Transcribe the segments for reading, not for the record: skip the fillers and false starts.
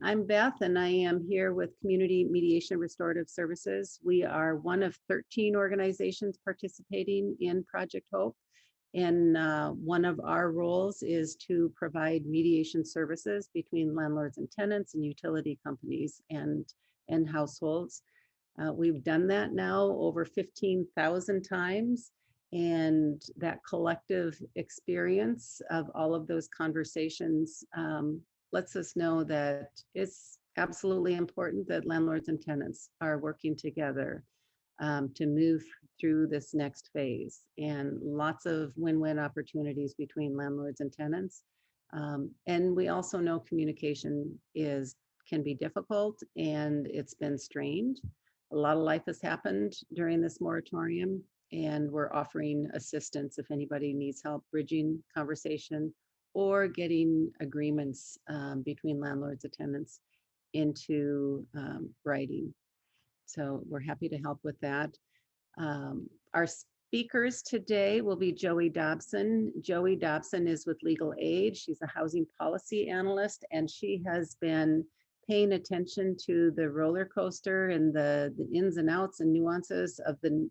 I'm Beth, and I am here with Community Mediation Restorative Services. We are one of 13 organizations participating in Project Hope, and one of our roles is to provide mediation services between landlords and tenants and utility companies and households. We've done that now over 15,000 times, and that collective experience of all of those conversations lets us know that it's absolutely important that landlords and tenants are working together to move through this next phase, and lots of win-win opportunities between landlords and tenants. And we also know communication can be difficult, and it's been strained. A lot of life has happened during this moratorium, and we're offering assistance if anybody needs help bridging conversation or getting agreements between landlords and tenants into writing. So we're happy to help with that. Our speakers today will be Joey Dobson. Joey Dobson is with Legal Aid. She's a housing policy analyst, and she has been paying attention to the roller coaster and the ins and outs and nuances of the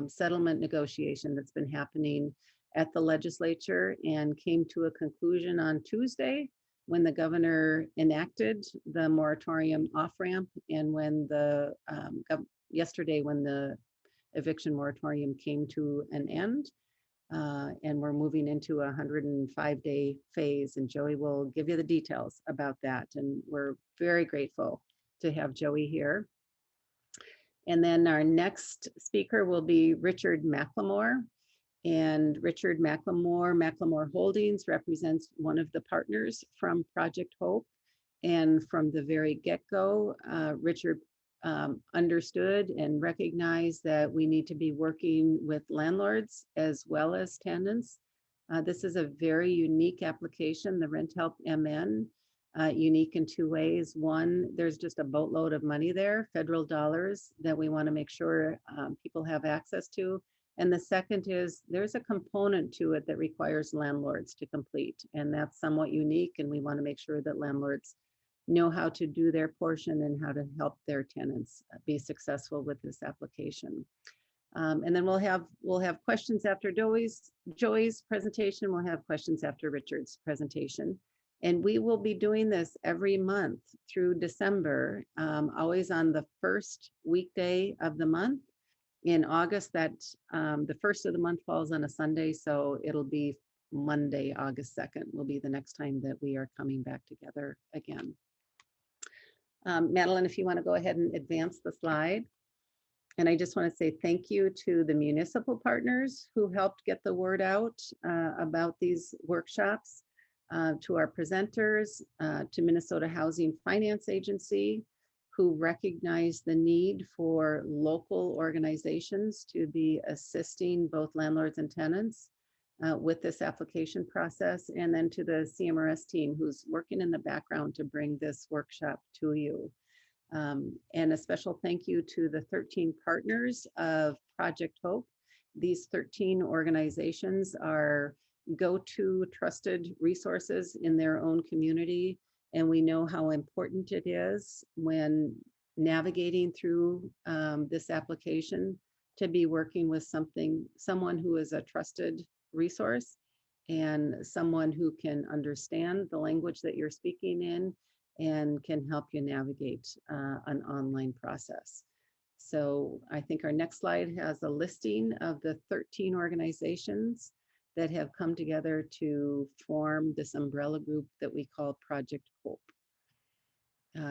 settlement negotiation that's been happening at the legislature, and came to a conclusion on Tuesday when the governor enacted the moratorium off-ramp, and when yesterday when the eviction moratorium came to an end. And we're moving into a 105-day phase, and Joey will give you the details about that. And we're very grateful to have Joey here. And then our next speaker will be Richard McLemore. And Richard McLemore Holdings represents one of the partners from Project Hope. And from the very get-go, Richard understood and recognized that we need to be working with landlords as well as tenants. This is a very unique application, the Rent Help MN, unique in two ways. One, there's just a boatload of money there, federal dollars, that we want to make sure people have access to. And the second is there's a component to it that requires landlords to complete, and that's somewhat unique, and we want to make sure that landlords know how to do their portion and how to help their tenants be successful with this application. And then we'll have questions after Joey's presentation. We'll have questions after Richard's presentation. And we will be doing this every month through December, always on the first weekday of the month. In August, the first of the month falls on a Sunday, so it'll be Monday, August 2nd will be the next time that we are coming back together again. Madeline, if you want to go ahead and advance the slide. And I just want to say thank you to the municipal partners who helped get the word out about these workshops, to our presenters, to Minnesota Housing Finance Agency, who recognize the need for local organizations to be assisting both landlords and tenants with this application process, and then to the CMRS team who's working in the background to bring this workshop to you. And a special thank you to the 13 partners of Project Hope. These 13 organizations are go-to trusted resources in their own community, and we know how important it is when navigating through this application to be working with someone who is a trusted resource and someone who can understand the language that you're speaking in and can help you navigate an online process. So I think our next slide has a listing of the 13 organizations that have come together to form this umbrella group that we call Project Hope.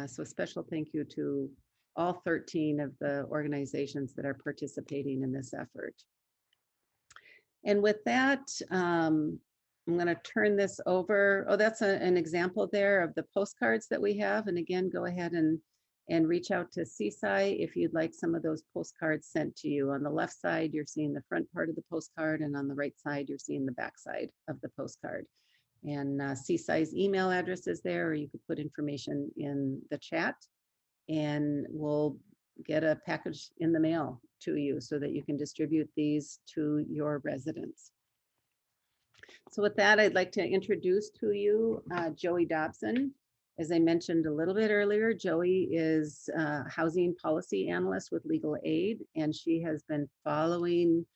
So a special thank you to all 13 of the organizations that are participating in this effort. And with that, I'm going to turn this over. Oh, that's an example there of the postcards that we have. And again, go ahead and reach out to CSI if you'd like some of those postcards sent to you. On the left side, you're seeing the front part of the postcard, and on the right side, you're seeing the back side of the postcard. And CSI's email address is there, or you could put information in the chat, and we'll get a package in the mail to you so that you can distribute these to your residents. So with that, I'd like to introduce to you Joey Dobson. As I mentioned a little bit earlier, Joey is a housing policy analyst with Legal Aid, and she has been following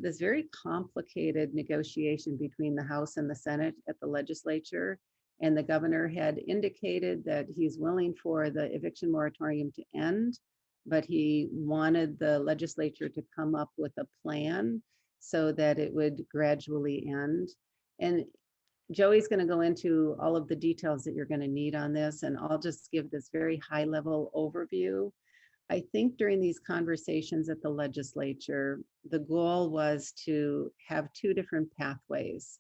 this very complicated negotiation between the House and the Senate at the legislature. And the governor had indicated that he's willing for the eviction moratorium to end, but he wanted the legislature to come up with a plan so that it would gradually end. And Joey's going to go into all of the details that you're going to need on this, and I'll just give this very high level overview. I think during these conversations at the legislature, the goal was to have two different pathways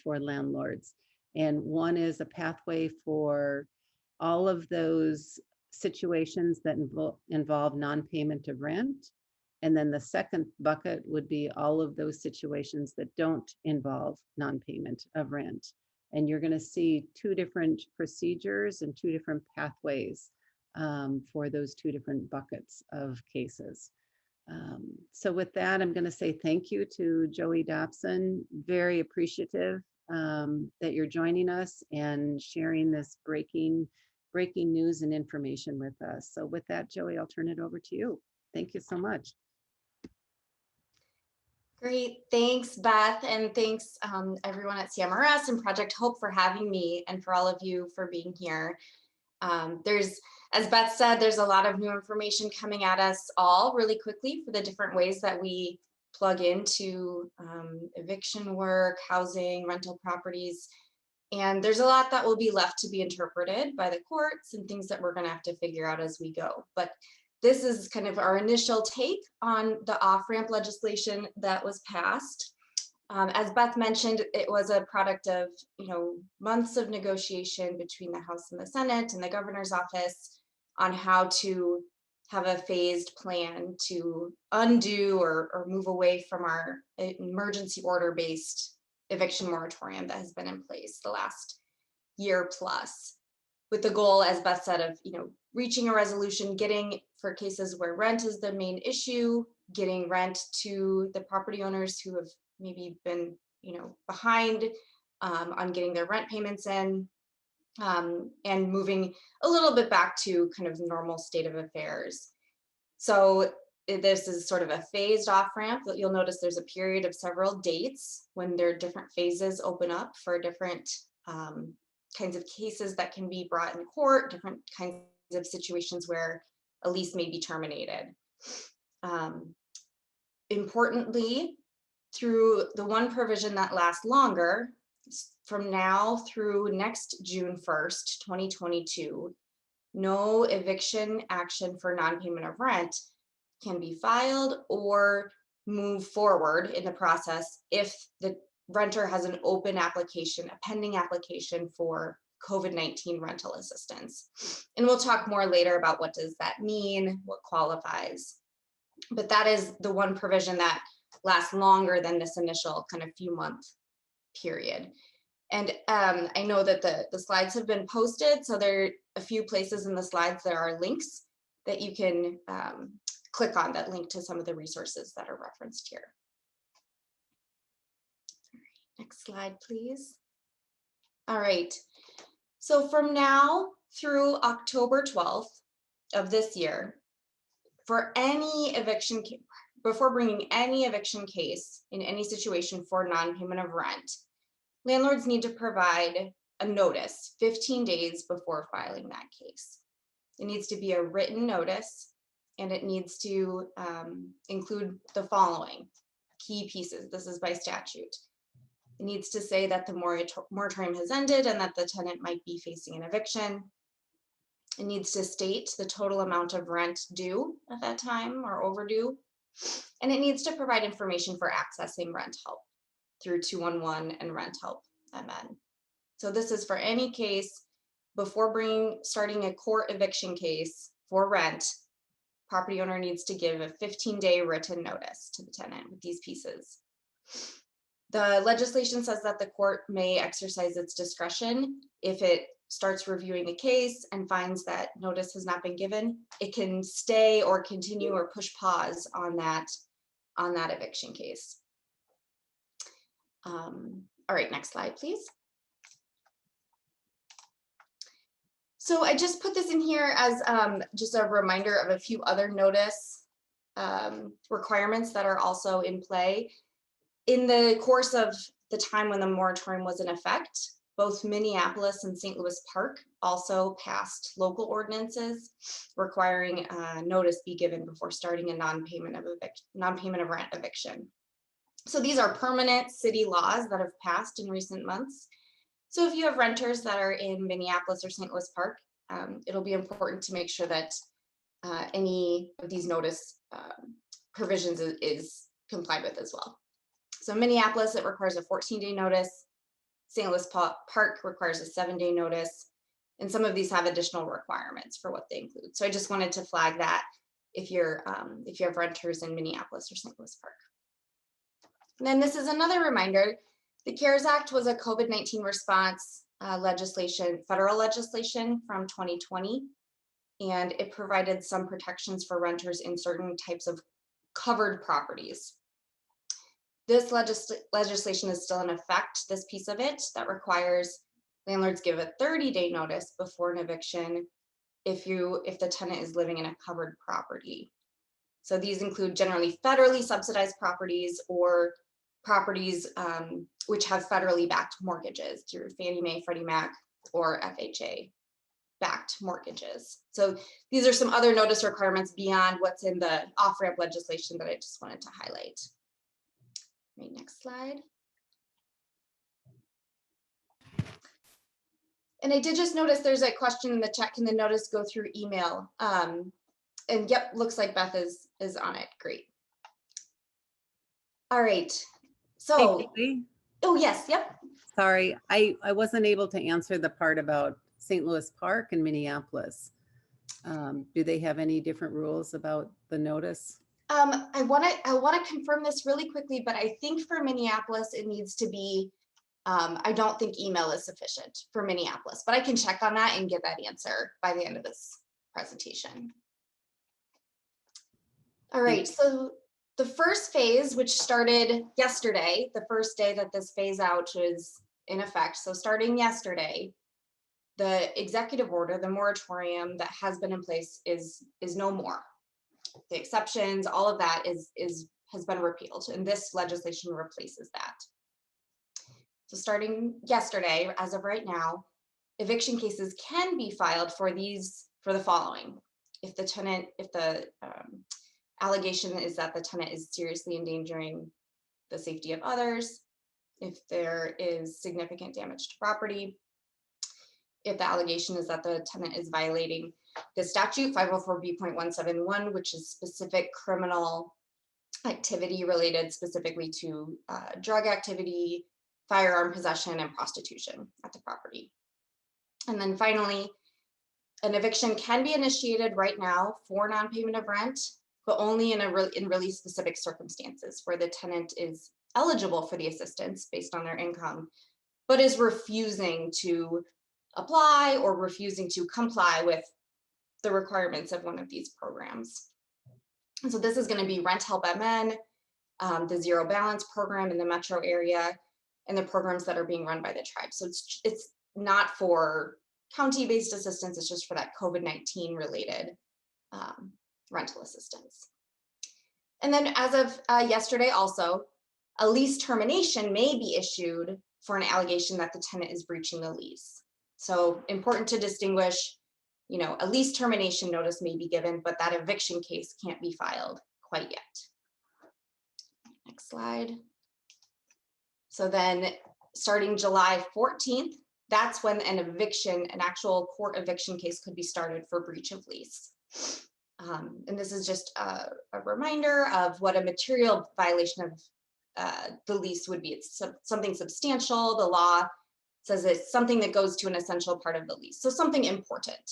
for landlords. And one is a pathway for all of those situations that involve non-payment of rent. And then the second bucket would be all of those situations that don't involve non-payment of rent. And you're going to see two different procedures and two different pathways for those two different buckets of cases. So with that, I'm going to say thank you to Joey Dobson. Very appreciative that you're joining us and sharing this breaking news and information with us. So with that, Joey, I'll turn it over to you. Thank you so much. Great, thanks Beth, and thanks everyone at CMRS and Project Hope for having me, and for all of you for being here. There's, as Beth said, there's a lot of new information coming at us all really quickly for the different ways that we plug into eviction work, housing, rental properties. And there's a lot that will be left to be interpreted by the courts and things that we're going to have to figure out as we go. But this is kind of our initial take on the off-ramp legislation that was passed. As Beth mentioned, it was a product of months of negotiation between the House and the Senate and the governor's office on how to have a phased plan to undo or move away from our emergency order-based eviction moratorium that has been in place the last year plus, with the goal, as Beth said, of reaching a resolution, getting, for cases where rent is the main issue, getting rent to the property owners who have maybe been behind on getting their rent payments in, and moving a little bit back to kind of normal state of affairs. So this is sort of a phased off ramp. You'll notice there's a period of several dates when their different phases open up for different kinds of cases that can be brought in court, different kinds of situations where a lease may be terminated. Importantly, through the one provision that lasts longer, from now through next June 1st, 2022, no eviction action for non-payment of rent can be filed or move forward in the process if the renter has an open application, a pending application for COVID-19 rental assistance. And we'll talk more later about what does that mean, what qualifies. But that is the one provision that lasts longer than this initial kind of few month period. And I know that the slides have been posted, so there are a few places in the slides there are links that you can click on that link to some of the resources that are referenced here. All right, next slide, please. All right, so from now through October 12th of this year, for any eviction, before bringing any eviction case in any situation for non-payment of rent, landlords need to provide a notice 15 days before filing that case. It needs to be a written notice, and it needs to include the following key pieces. This is by statute. It needs to say that the moratorium has ended and that the tenant might be facing an eviction. It needs to state the total amount of rent due at that time or overdue. And it needs to provide information for accessing rent help through 211 and Rent Help MN. So this is for any case before starting a court eviction case for rent. Property owner needs to give a 15-day written notice to the tenant with these pieces. The legislation says that the court may exercise its discretion if it starts reviewing a case and finds that notice has not been given. It can stay or continue or push pause on that eviction case. All right, next slide, please. So I just put this in here as just a reminder of a few other notice requirements that are also in play. In the course of the time when the moratorium was in effect, both Minneapolis and St. Louis Park also passed local ordinances requiring notice be given before starting a non-payment of rent eviction. So these are permanent city laws that have passed in recent months. So if you have renters that are in Minneapolis or St. Louis Park, it'll be important to make sure that any of these notice provisions is complied with as well. So Minneapolis, it requires a 14-day notice. St. Louis Park requires a 7-day notice. And some of these have additional requirements for what they include. So I just wanted to flag that if you have renters in Minneapolis or St. Louis Park. And then this is another reminder. The CARES Act was a COVID-19 response federal legislation from 2020, and it provided some protections for renters in certain types of covered properties. This legislation is still in effect, this piece of it, that requires landlords give a 30-day notice before an eviction if the tenant is living in a covered property. So these include generally federally subsidized properties or properties which have federally backed mortgages through Fannie Mae, Freddie Mac, or FHA backed mortgages. So these are some other notice requirements beyond what's in the off-ramp legislation that I just wanted to highlight. Right, next slide. And I did just notice there's a question in the chat, can the notice go through email? And yep, looks like Beth is on it, great. All right, so, Hey, oh yes, yep. sorry, I wasn't able to answer the part about St. Louis Park and Minneapolis. Do they have any different rules about the notice? I want to confirm this really quickly, but I think for Minneapolis it needs to be. I don't think email is sufficient for Minneapolis, but I can check on that and get that answer by the end of this presentation. All right, so the first phase, which started yesterday, the first day that this phase out is in effect. So starting yesterday, the executive order, the moratorium that has been in place is no more. The exceptions, all of that has been repealed, and this legislation replaces that. So starting yesterday, as of right now, eviction cases can be filed for the following. If the allegation is that the tenant is seriously endangering the safety of others, if there is significant damage to property, if the allegation is that the tenant is violating the statute 504B.171, which is specific criminal activity related specifically to drug activity, firearm possession, and prostitution at the property. And then finally, an eviction can be initiated right now for non-payment of rent, but only in really specific circumstances where the tenant is eligible for the assistance based on their income, but is refusing to apply or refusing to comply with the requirements of one of these programs. And so this is going to be Rent Help MN, the Zero Balance program in the metro area, and the programs that are being run by the tribe. So it's not for county-based assistance, it's just for that COVID-19 related rental assistance. And then as of yesterday also, a lease termination may be issued for an allegation that the tenant is breaching the lease. So important to distinguish, a lease termination notice may be given, but that eviction case can't be filed quite yet. Next slide. So then starting July 14th, that's when an actual court eviction case could be started for breach of lease. And this is just a reminder of what a material violation of the lease would be. It's something substantial. The law says it's something that goes to an essential part of the lease. So something important.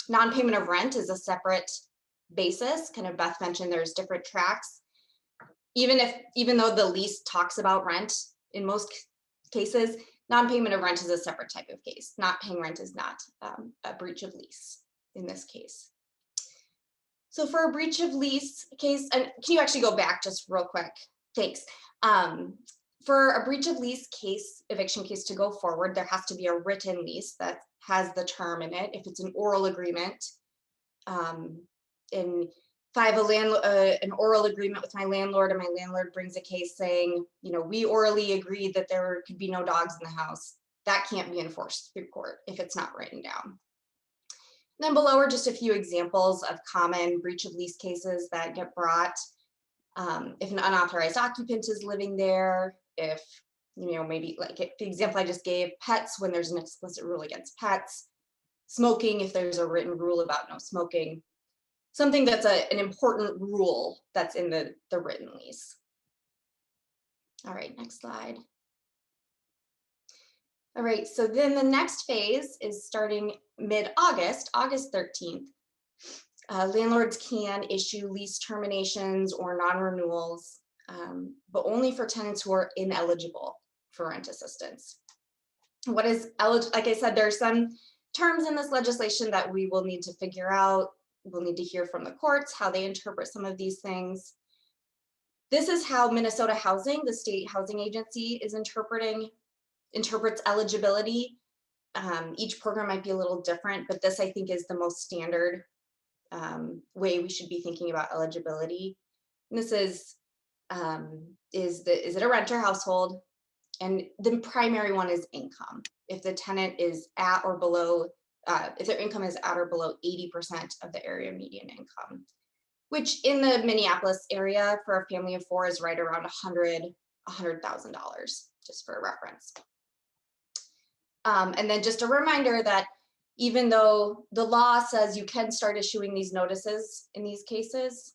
Non-payment of rent is a separate basis. Kind of Beth mentioned there's different tracks. Even though the lease talks about rent in most cases, non-payment of rent is a separate type of case. Not paying rent is not a breach of lease in this case. So for a breach of lease case, and can you actually go back just real quick? Thanks. For a breach of lease case, eviction case to go forward, there has to be a written lease that has the term in it. If it's an oral agreement, if I have an oral agreement with my landlord and my landlord brings a case saying, we orally agreed that there could be no dogs in the house, that can't be enforced through court if it's not written down. Then below are just a few examples of common breach of lease cases that get brought. If an unauthorized occupant is living there, if, maybe like the example I just gave, pets, when there's an explicit rule against pets, smoking, if there's a written rule about no smoking, something that's an important rule that's in the written lease. All right, next slide. All right, so then the next phase is starting mid-August, August 13th. Landlords can issue lease terminations or non-renewals, but only for tenants who are ineligible for rent assistance. What is eligible? Like I said, there are some terms in this legislation that we will need to figure out. We'll need to hear from the courts how they interpret some of these things. This is how Minnesota Housing, the state housing agency, interprets eligibility. Each program might be a little different, but this I think is the most standard way we should be thinking about eligibility. And this is it a renter household? And the primary one is income. If the tenant is at or below, if their income is at or below 80% of the area median income, which in the Minneapolis area for a family of 4 is right around $100,000, just for reference. And then just a reminder that even though the law says you can start issuing these notices in these cases,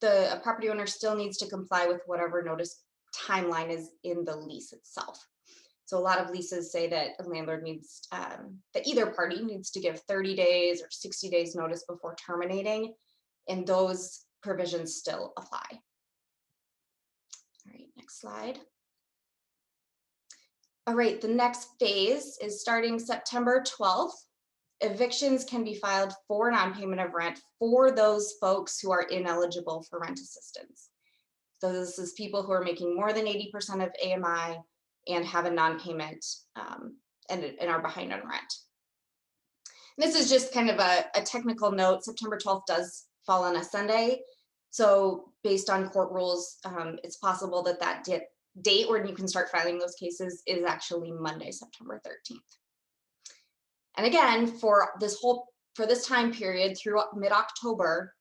a property owner still needs to comply with whatever notice timeline is in the lease itself. So a lot of leases say that a landlord needs, that either party needs to give 30 days or 60 days notice before terminating, and those provisions still apply. All right, next slide. All right, the next phase is starting September 12th. Evictions can be filed for non-payment of rent for those folks who are ineligible for rent assistance. So this is people who are making more than 80% of AMI and have a non-payment and are behind on rent. And this is just kind of a technical note. September 12th does fall on a Sunday. So based on court rules, it's possible that date when you can start filing those cases is actually Monday, September 13th. And again, for this time period through mid-October,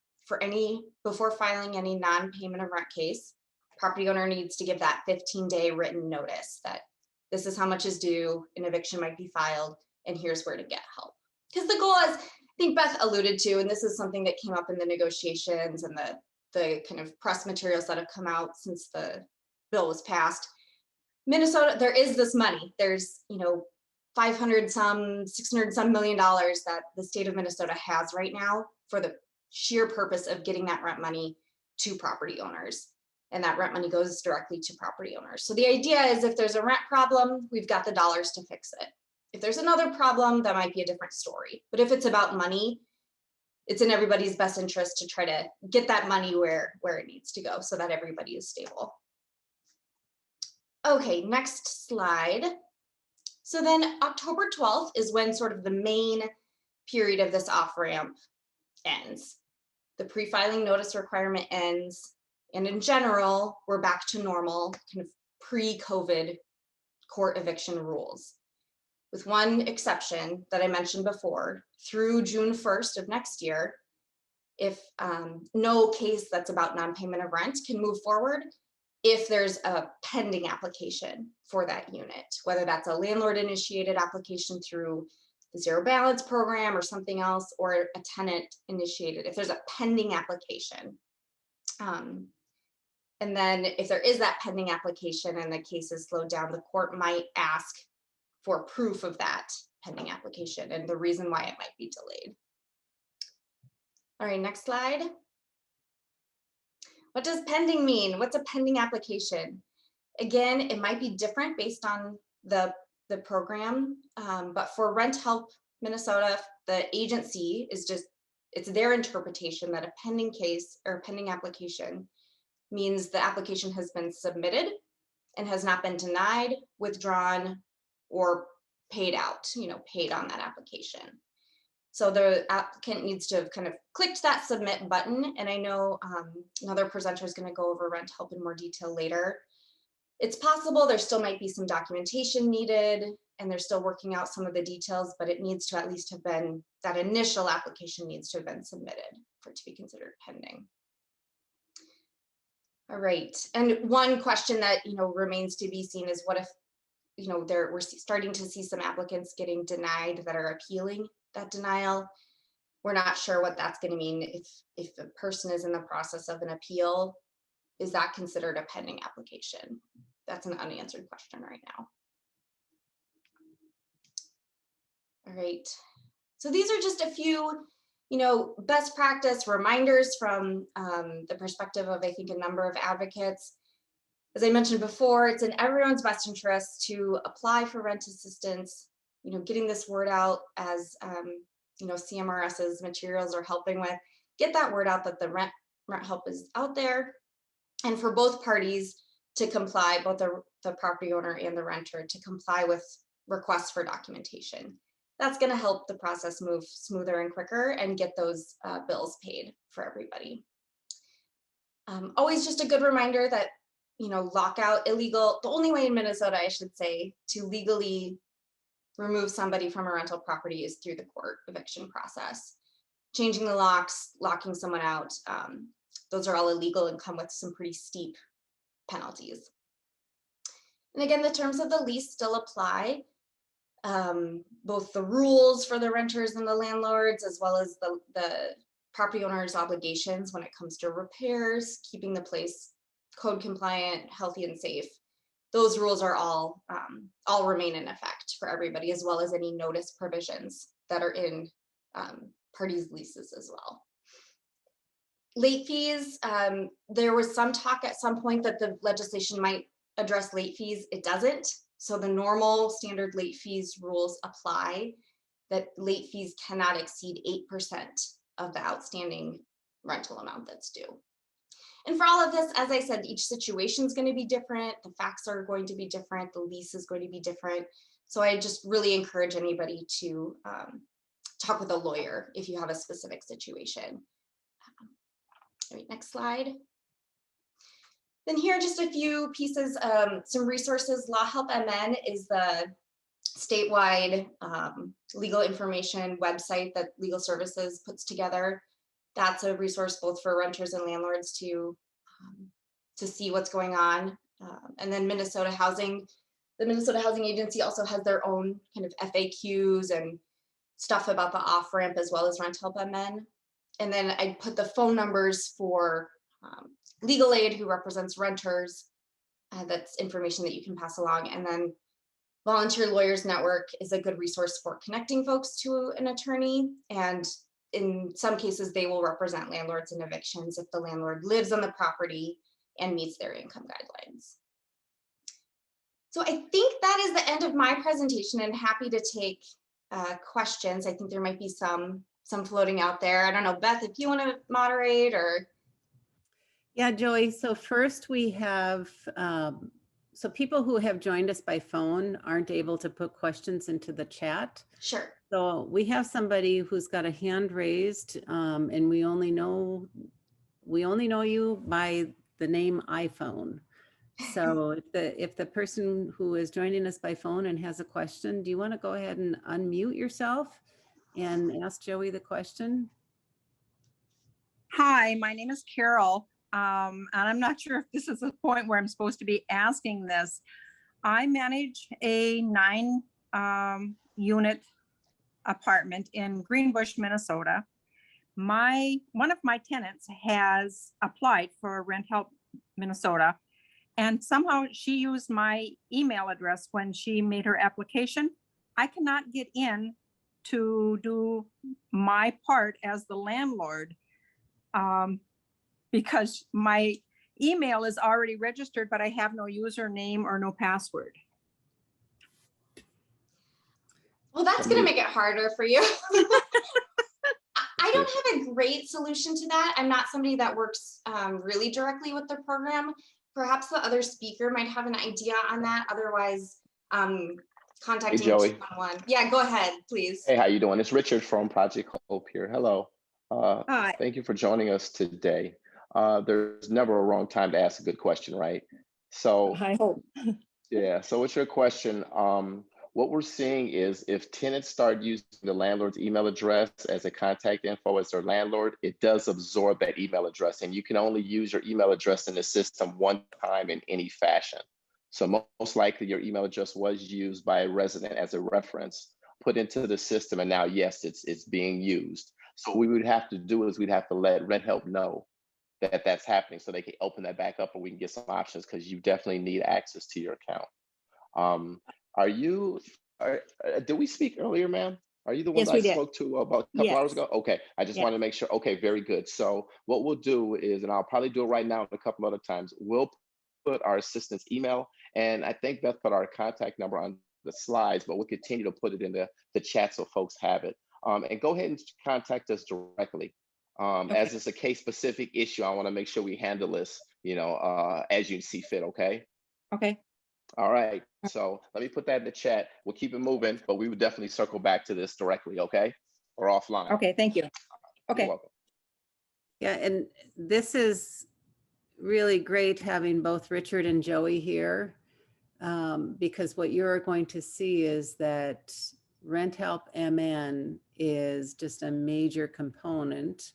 before filing any non-payment of rent case, property owner needs to give that 15-day written notice that this is how much is due, an eviction might be filed, and here's where to get help. Because the goal is, I think Beth alluded to, and this is something that came up in the negotiations and the kind of press materials that have come out since the bill was passed. Minnesota, there is this money. There's, 500 some, 600 some million dollars that the state of Minnesota has right now for the sheer purpose of getting that rent money to property owners. And that rent money goes directly to property owners. So the idea is if there's a rent problem, we've got the dollars to fix it. If there's another problem, that might be a different story. But if it's about money, it's in everybody's best interest to try to get that money where it needs to go so that everybody is stable. Okay, next slide. So then October 12th is when sort of the main period of this off-ramp ends. The pre-filing notice requirement ends, and in general, we're back to normal, kind of pre-COVID court eviction rules. With one exception that I mentioned before, through June 1st of next year, if no case that's about non-payment of rent can move forward, if there's a pending application for that unit, whether that's a landlord initiated application through the zero balance program or something else, or a tenant initiated, if there's a pending application. And then if there is that pending application and the case is slowed down, the court might ask for proof of that pending application and the reason why it might be delayed. All right, next slide. What does pending mean? What's a pending application? Again, it might be different based on the program, but for Rent Help Minnesota, the agency is it's their interpretation that a pending case or pending application means the application has been submitted and has not been denied, withdrawn, or paid out, paid on that application. So the applicant needs to have kind of clicked that submit button. And I know another presenter is going to go over rent help in more detail later. It's possible there still might be some documentation needed, and they're still working out some of the details, but it needs to at least have been, that initial application needs to have been submitted for it to be considered pending. All right, and one question that remains to be seen is what if we're starting to see some applicants getting denied that are appealing that denial. We're not sure what that's going to mean. If a person is in the process of an appeal, is that considered a pending application? That's an unanswered question right now. All right, so these are just a few best practice reminders from the perspective of, I think, a number of advocates. As I mentioned before, it's in everyone's best interest to apply for rent assistance, getting this word out as, CMRS's materials are helping with, get that word out that the rent help is out there, and for both parties to comply, both the property owner and the renter, to comply with requests for documentation. That's going to help the process move smoother and quicker and get those bills paid for everybody. Always just a good reminder that lockout, illegal, the only way in Minnesota, I should say, to legally remove somebody from a rental property is through the court eviction process. Changing the locks, locking someone out, those are all illegal and come with some pretty steep penalties. And again, the terms of the lease still apply. Both the rules for the renters and the landlords, as well as the property owner's obligations when it comes to repairs, keeping the place code compliant, healthy, and safe. Those rules are all remain in effect for everybody, as well as any notice provisions that are in parties' leases as well. Late fees, there was some talk at some point that the legislation might address late fees. It doesn't. So the normal standard late fees rules apply, that late fees cannot exceed 8% of the outstanding rental amount that's due. And for all of this, as I said, each situation is going to be different. The facts are going to be different. The lease is going to be different. So I just really encourage anybody to talk with a lawyer if you have a specific situation. All right, next slide. Then here are just a few pieces, some resources. Law Help MN is the statewide legal information website that Legal Services puts together. That's a resource both for renters and landlords to see what's going on. And then Minnesota Housing, the Minnesota Housing Agency also has their own kind of FAQs and stuff about the off-ramp, as well as Rent Help MN. And then I put the phone numbers for Legal Aid, who represents renters. That's information that you can pass along. And then Volunteer Lawyers Network is a good resource for connecting folks to an attorney. And in some cases, they will represent landlords in evictions if the landlord lives on the property and meets their income guidelines. So I think that is the end of my presentation, and happy to take questions. I think there might be some floating out there. I don't know, Beth, if you want to moderate or. Yeah, Joey. So first we have, so people who have joined us by phone aren't able to put questions into the chat. Sure. So we have somebody who's got a hand raised, and we only know you by the name iPhone. So if the person who is joining us by phone and has a question, do you want to go ahead and unmute yourself and ask Joey the question? Hi, my name is Carol, and I'm not sure if this is the point where I'm supposed to be asking this. I manage a 9-unit apartment in Greenbush, Minnesota. One of my tenants has applied for Rent Help Minnesota, and somehow she used my email address when she made her application. I cannot get in to do my part as the landlord because my email is already registered, but I have no username or no password. Well, that's going to make it harder for you. I don't have a great solution to that. I'm not somebody that works really directly with the program. perhaps the other speaker might have an idea on that. Otherwise, contacting Joey. 211. Yeah, go ahead, please. Hey, how you doing? It's Richard from Project Hope here. Hello. Hi. Thank you for joining us today. There's never a wrong time to ask a good question, right? So, I hope. yeah, so what's your question? What we're seeing is if tenants start using the landlord's email address as a contact info as their landlord, it does absorb that email address, and you can only use your email address in the system one time in any fashion. So most likely your email address was used by a resident as a reference, put into the system, and now, yes, it's being used. So what we would have to do is we'd have to let Rent Help know that that's happening so they can open that back up and we can get some options because you definitely need access to your account. Did we speak earlier, ma'am? Are you the one Yes, that we I did. spoke to about a couple hours ago? Okay, I just Yeah. wanted to make sure. Okay, very good. So what we'll do is, and I'll probably do it right now and a couple other times, we'll put our assistant's email, and I think Beth put our contact number on the slides, but we'll continue to put it in the chat so folks have it. And go ahead and contact us directly. As it's a case-specific issue, I want to make sure we handle this, as you see fit, okay? Okay. All right, so let me put that in the chat. We'll keep it moving, but we would definitely circle back to this directly, okay? Or offline. Okay, thank you. You're Okay. welcome. Yeah, and this is really great having both Richard and Joey here, because what you're going to see is that Rent Help MN is just a major component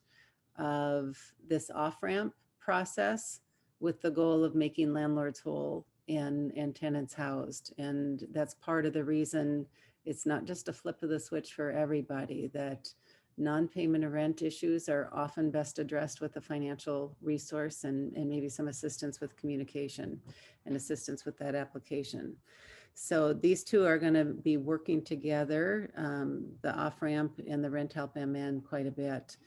of this off-ramp process with the goal of making landlords whole and tenants housed. And that's part of the reason it's not just a flip of the switch for everybody, that non-payment of rent issues are often best addressed with a financial resource and maybe some assistance with communication and assistance with that application. So these two are going to be working together, the off-ramp and the Rent Help MN, quite a bit.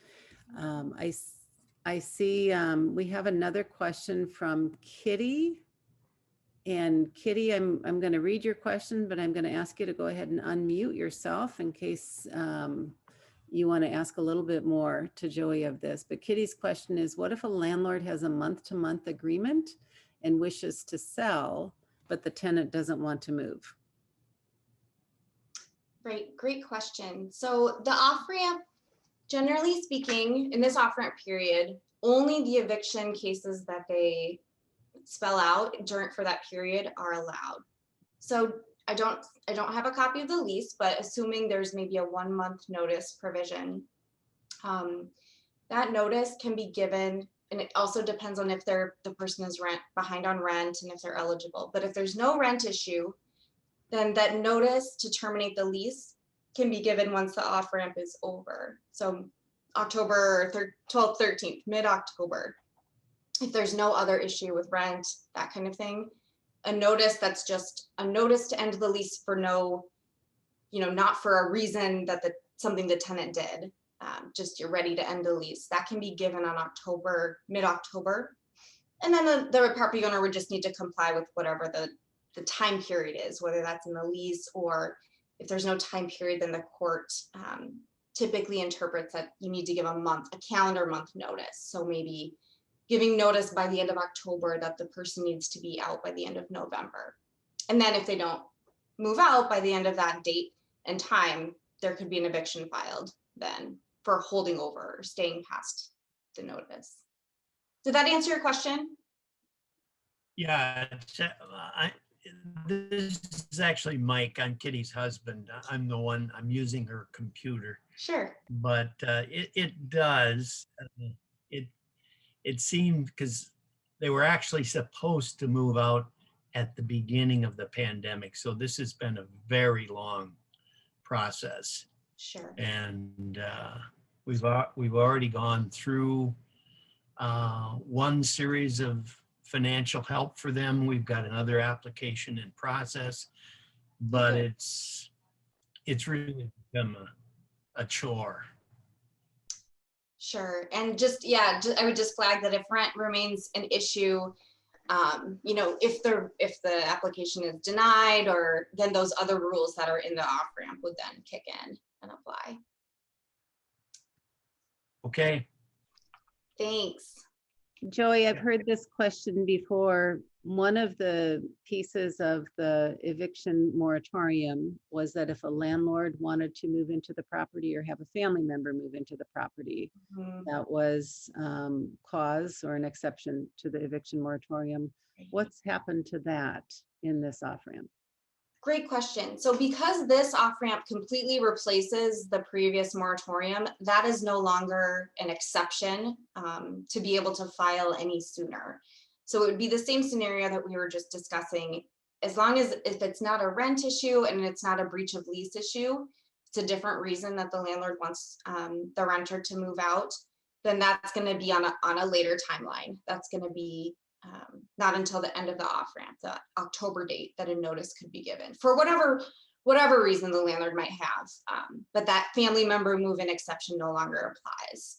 I see we have another question from Kitty. And Kitty, I'm going to read your question, but I'm going to ask you to go ahead and unmute yourself in case you want to ask a little bit more to Joey of this. But Kitty's question is, what if a landlord has a month-to-month agreement and wishes to sell, but the tenant doesn't want to move? Right, great question. So the off-ramp, generally speaking, in this off-ramp period, only the eviction cases that they spell out for that period are allowed. So I don't have a copy of the lease, but assuming there's maybe a 1 month notice provision, that notice can be given, and it also depends on if the person is behind on rent and if they're eligible. But if there's no rent issue, then that notice to terminate the lease can be given once the off ramp is over. So October 12th, 13th, mid-October. If there's no other issue with rent, that kind of thing, a notice that's just a notice to end the lease for no, not for a reason that something the tenant did, just you're ready to end the lease, that can be given on mid-October. And then the property owner would just need to comply with whatever the time period is, whether that's in the lease, or if there's no time period, then the court typically interprets that you need to give a calendar month notice. So maybe giving notice by the end of October that the person needs to be out by the end of November. And then if they don't move out by the end of that date and time, there could be an eviction filed then for holding over or staying past the notice. Did that answer your question? Yeah, this is actually Mike. I'm Kitty's husband. I'm using her computer. Sure. But it does. It seemed, because they were actually supposed to move out at the beginning of the pandemic. So this has been a very long process. Sure. And we've already gone through one series of financial help for them. We've got another application in process, but it's really become a chore. Sure. And I would just flag that if rent remains an issue, if the application is denied, or then those other rules that are in the off ramp would then kick in and apply. Okay. Thanks. Joey, I've heard this question before. One of the pieces of the eviction moratorium was that if a landlord wanted to move into the property or have a family member move into the property, that was cause or an exception to the eviction moratorium. What's happened to that in this off-ramp? Great question. So because this off-ramp completely replaces the previous moratorium, that is no longer an exception to be able to file any sooner. So it would be the same scenario that we were just discussing. As long as if it's not a rent issue and it's not a breach of lease issue, it's a different reason that the landlord wants the renter to move out, then that's going to be on a later timeline. That's going to be not until the end of the off-ramp, the October date, that a notice could be given for whatever reason the landlord might have. But that family member move-in exception no longer applies.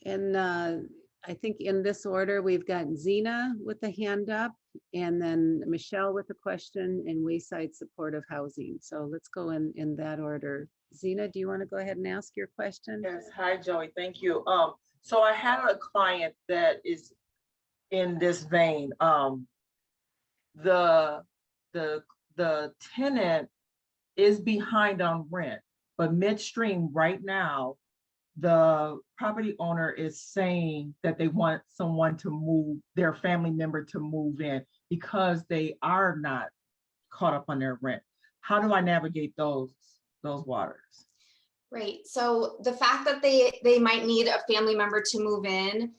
And I think in this order, we've got Zena with the hand up, and then Michelle with a question, and Wayside Supportive Housing. So let's go in that order. Zena, do you want to go ahead and ask your question? Yes, hi Joey, thank you. So I had a client that is in this vein. The tenant is behind on rent, but midstream right now, the property owner is saying that they want someone to move, their family member to move in because they are not caught up on their rent. How do I navigate those waters? Right. So the fact that they might need a family member to move in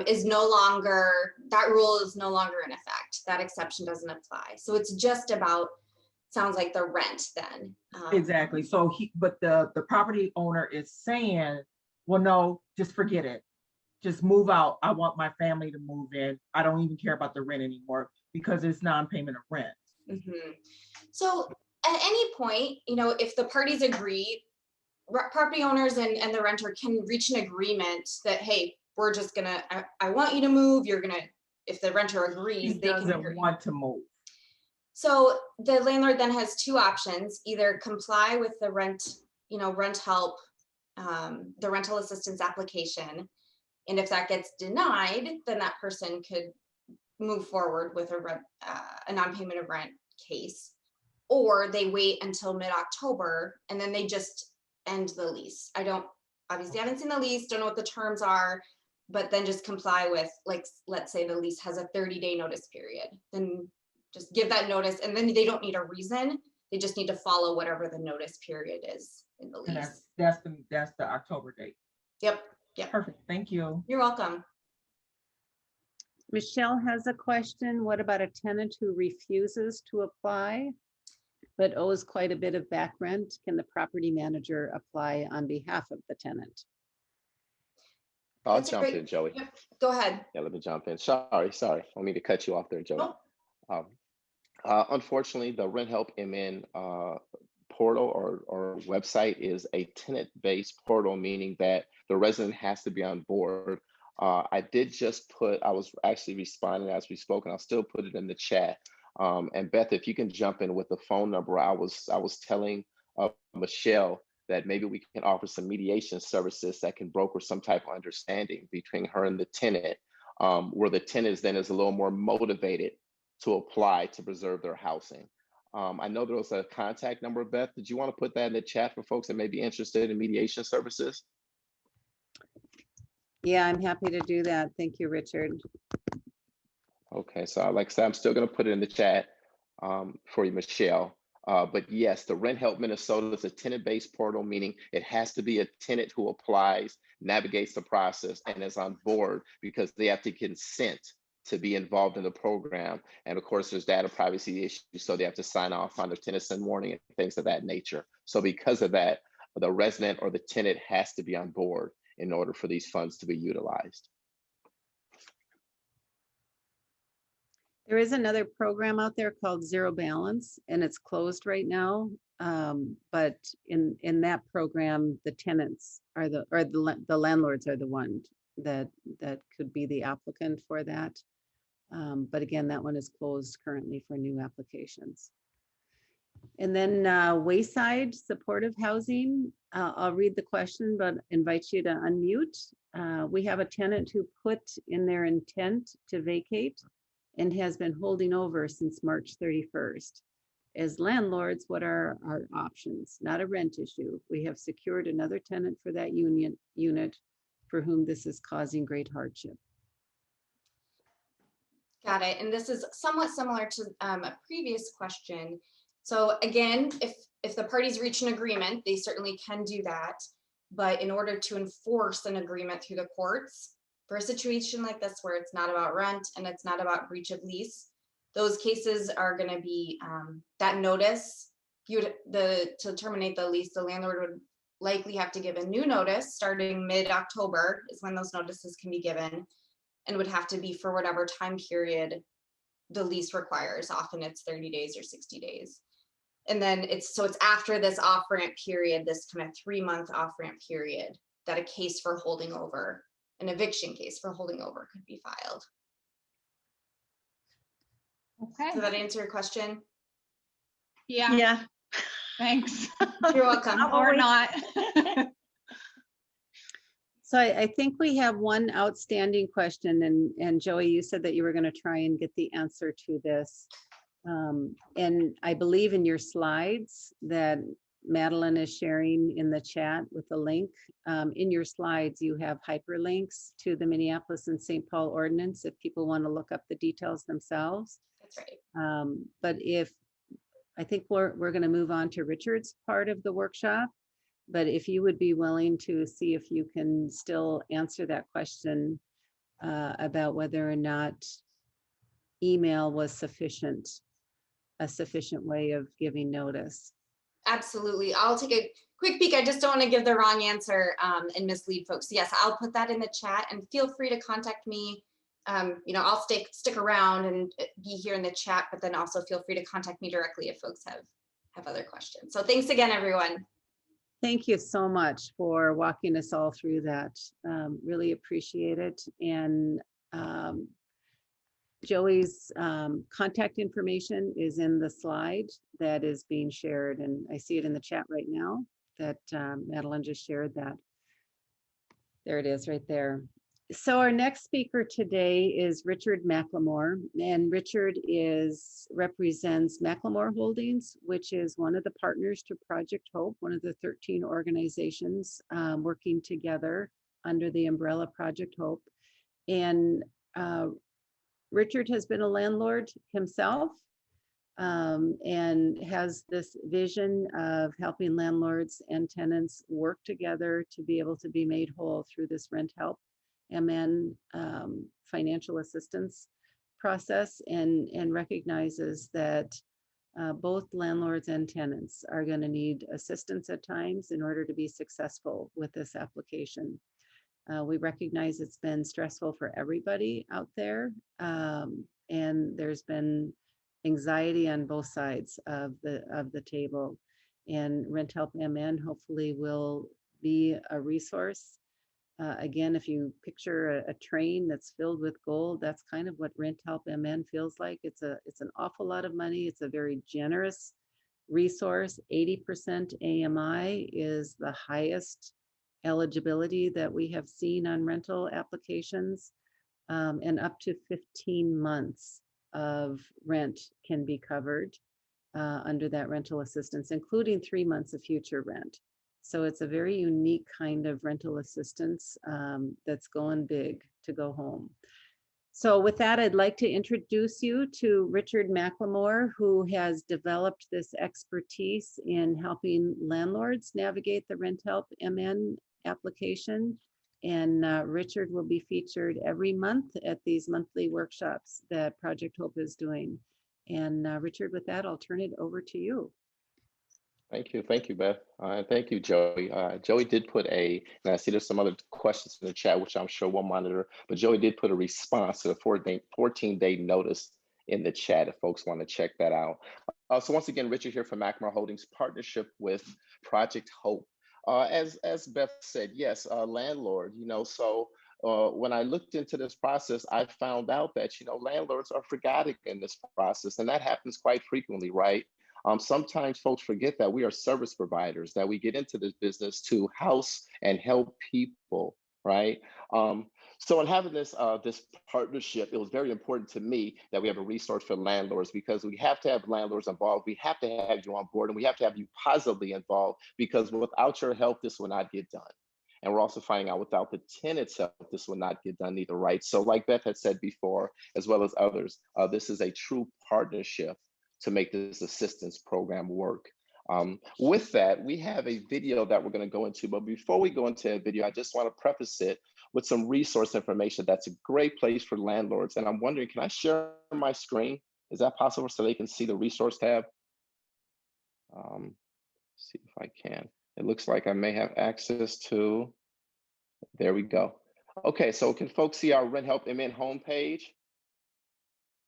is no longer, that rule is no longer in effect. That exception doesn't apply. So it's just about, sounds like the rent then. Exactly. So but the property owner is saying, well, no, just forget it. Just move out. I want my family to move in. I don't even care about the rent anymore because it's non-payment of rent. Mm-hmm. So at any point, if the parties agree, property owners and the renter can reach an agreement that, hey, we're just gonna, I want you to move. You're gonna, if the renter agrees, He they can doesn't agree. want to move. So the landlord then has two options: either comply with the rent help, the rental assistance application, and if that gets denied, then that person could move forward with a non-payment of rent case, or they wait until mid-October and then they just end the lease. Obviously I haven't seen the lease, don't know what the terms are, but then just comply with, like, let's say the lease has a 30-day notice period, then just give that notice, and then they don't need a reason. They just need to follow whatever the notice period is in the lease. And that's the October date. Yep. Perfect. Thank you. You're welcome. Michelle has a question. What about a tenant who refuses to apply but owes quite a bit of back rent? Can the property manager apply on behalf of the tenant? I'll jump in, Joey. Yep. Go ahead. Yeah, let me jump in. Sorry. I don't mean to cut you off there, Joey. Nope. Unfortunately, the Rent Help MN portal or website is a tenant-based portal, meaning that the resident has to be on board. I did just I was actually responding as we spoke, and I'll still put it in the chat. And Beth, if you can jump in with the phone number, I was telling Michelle that maybe we can offer some mediation services that can broker some type of understanding between her and the tenant, where the tenant then is a little more motivated to apply to preserve their housing. I know there was a contact number, Beth. Did you want to put that in the chat for folks that may be interested in mediation services? Yeah, I'm happy to do that. Thank you, Richard. Okay, so like I said, I'm still going to put it in the chat for you, Michelle. But yes, the Rent Help Minnesota is a tenant-based portal, meaning it has to be a tenant who applies, navigates the process, and is on board because they have to consent to be involved in the program. And of course, there's data privacy issues, so they have to sign off on their tenancy warning and things of that nature. So because of that, the resident or the tenant has to be on board in order for these funds to be utilized. There is another program out there called Zero Balance, and it's closed right now. But in that program, the tenants are the landlords are the one that could be the applicant for that. But again, that one is closed currently for new applications. And then Wayside Supportive Housing, I'll read the question, but invite you to unmute. We have a tenant who put in their intent to vacate and has been holding over since March 31st. As landlords, what are our options? Not a rent issue. We have secured another tenant for that unit for whom this is causing great hardship. Got it. And this is somewhat similar to a previous question. So again, if the parties reach an agreement, they certainly can do that. But in order to enforce an agreement through the courts, for a situation like this where it's not about rent and it's not about breach of lease, those cases are going to be that notice. To terminate the lease, the landlord would likely have to give a new notice starting mid-October is when those notices can be given, and would have to be for whatever time period the lease requires. Often it's 30 days or 60 days. And then it's after this off-ramp period, this kind of 3-month off-ramp period, that a case for holding over, an eviction case for holding over, could be filed. Okay. Does that answer your question? Yeah. Yeah. Thanks. You're welcome. Or not. So I think we have one outstanding question, and Joey, you said that you were going to try and get the answer to this. And I believe in your slides that Madeline is sharing in the chat with the link. In your slides, you have hyperlinks to the Minneapolis and St. Paul ordinance if people want to look up the details themselves. That's right. But I think we're going to move on to Richard's part of the workshop. But if you would be willing to see if you can still answer that question about whether or not email was a sufficient way of giving notice. Absolutely. I'll take a quick peek. I just don't want to give the wrong answer and mislead folks. Yes, I'll put that in the chat, and feel free to contact me. I'll stick around and be here in the chat, but then also feel free to contact me directly if folks have other questions. So thanks again, everyone. Thank you so much for walking us all through that. Really appreciate it. And Joey's contact information is in the slide that is being shared, and I see it in the chat right now that Madeline just shared that. There it is right there. So our next speaker today is Richard McLemore, and Richard represents McLemore Holdings, which is one of the partners to Project Hope, one of the 13 organizations working together under the umbrella Project Hope. And Richard has been a landlord himself and has this vision of helping landlords and tenants work together to be able to be made whole through this rent help MN financial assistance process, and recognizes that both landlords and tenants are going to need assistance at times in order to be successful with this application. We recognize it's been stressful for everybody out there, and there's been anxiety on both sides of the table. And Rent Help MN hopefully will be a resource. Again, if you picture a train that's filled with gold, that's kind of what Rent Help MN feels like. It's an awful lot of money. It's a very generous resource. 80% AMI is the highest eligibility that we have seen on rental applications, and up to 15 months of rent can be covered under that rental assistance, including 3 months of future rent. So it's a very unique kind of rental assistance that's going big to go home. So with that, I'd like to introduce you to Richard McLemore, who has developed this expertise in helping landlords navigate the Rent Help MN application. And Richard will be featured every month at these monthly workshops that Project Hope is doing. And Richard, with that, I'll turn it over to you. Thank you, Beth. Thank you, Joey. Joey did put and I see there's some other questions in the chat, which I'm sure we'll monitor, but Joey did put a response to the 14-day notice in the chat if folks want to check that out. So once again, Richard here from McLemore Holdings, partnership with Project Hope. As Beth said, yes, landlord, so when I looked into this process, I found out that, landlords are forgotten in this process, and that happens quite frequently, right? Sometimes folks forget that we are service providers, that we get into this business to house and help people, right? So in having this partnership, it was very important to me that we have a resource for landlords, because we have to have landlords involved. We have to have you on board, and we have to have you positively involved, because without your help, this will not get done. And we're also finding out without the tenants' help, this will not get done either, right? So like Beth had said before, as well as others, this is a true partnership to make this assistance program work. With that, we have a video that we're going to go into, but before we go into a video, I just want to preface it with some resource information that's a great place for landlords. And I'm wondering, can I share my screen? Is that possible, so they can see the resource tab? See if I can. It looks like I may have access to, there we go. Okay, so can folks see our Rent Help MN homepage?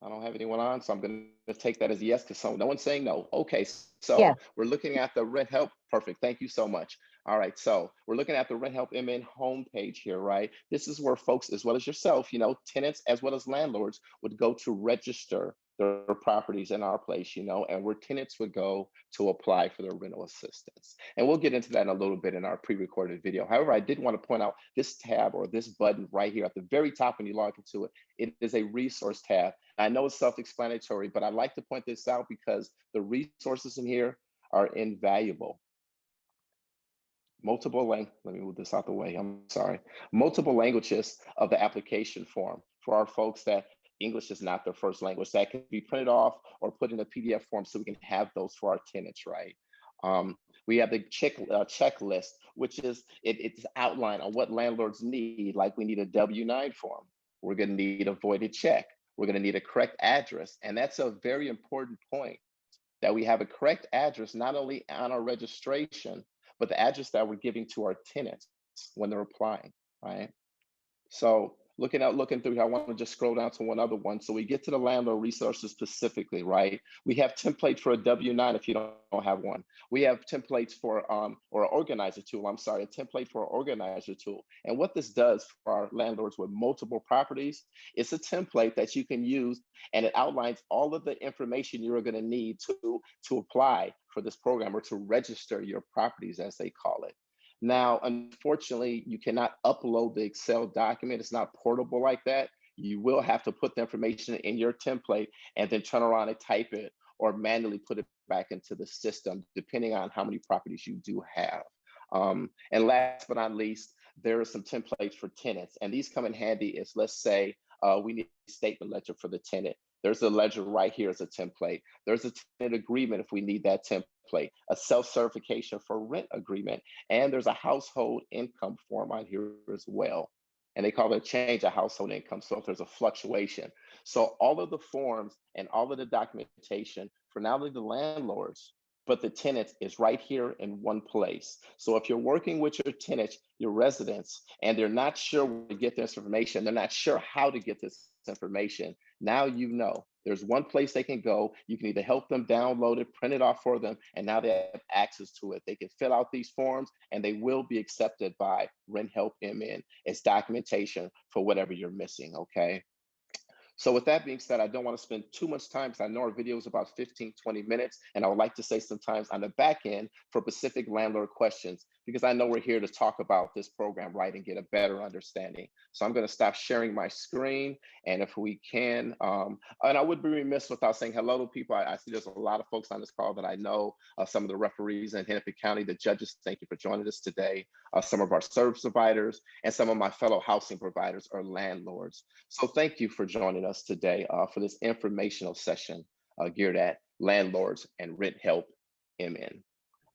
I don't have anyone on, so I'm going to take that as a yes, because no one's saying no. Okay, so Yeah. We're looking at the Rent Help. Perfect. Thank you so much. All right, so we're looking at the Rent Help MN homepage here, right? This is where folks, as well as yourself, tenants as well as landlords, would go to register their properties in our place, and where tenants would go to apply for their rental assistance. And we'll get into that in a little bit in our pre-recorded video. However, I did want to point out this tab, or this button right here at the very top when you log into it. It is a resource tab. I know it's self-explanatory, but I like to point this out because the resources in here are invaluable. Let me move this out the way, I'm sorry. Multiple languages of the application form for our folks that English is not their first language. That can be printed off or put in a PDF form so we can have those for our tenants, right? We have the checklist, which is it's outlined on what landlords need. Like, we need a W-9 form. We're going to need a voided check. We're going to need a correct address. And that's a very important point, that we have a correct address, not only on our registration, but the address that we're giving to our tenants when they're applying, right? So looking through here, I want to just scroll down to one other one. So we get to the landlord resources specifically, right? We have templates for a W-9 if you don't have one. We have templates for, or an organizer tool, a template for an organizer tool. And what this does for our landlords with multiple properties, it's a template that you can use, and it outlines all of the information you're going to need to apply for this program, or to register your properties, as they call it. Now, unfortunately, you cannot upload the Excel document. It's not portable like that. You will have to put the information in your template and then turn around and type it, or manually put it back into the system, depending on how many properties you do have. And last but not least, there are some templates for tenants, and these come in handy if, let's say, we need a statement ledger for the tenant. There's a ledger right here as a template. There's a tenant agreement if we need that template, a self-certification for rent agreement, and there's a household income form on here as well. And they call it a change of household income. So if there's a fluctuation. So all of the forms and all of the documentation for not only the landlords, but the tenants is right here in one place. So if you're working with your tenants, your residents, and they're not sure where to get this information, they're not sure how to get this information, now you know there's one place they can go. You can either help them download it, print it off for them, and now they have access to it. They can fill out these forms, and they will be accepted by Rent Help MN. It's documentation for whatever you're missing, okay? So with that being said, I don't want to spend too much time, because I know our video is about 15, 20 minutes, and I would like to say sometimes on the back end for specific landlord questions, because I know we're here to talk about this program, right, and get a better understanding. So I'm going to stop sharing my screen, and if we can, and I would be remiss without saying hello to people. I see there's a lot of folks on this call that I know, some of the referees in Hennepin County, the judges, thank you for joining us today, some of our service providers, and some of my fellow housing providers or landlords. So thank you for joining us today for this informational session geared at landlords and Rent Help MN.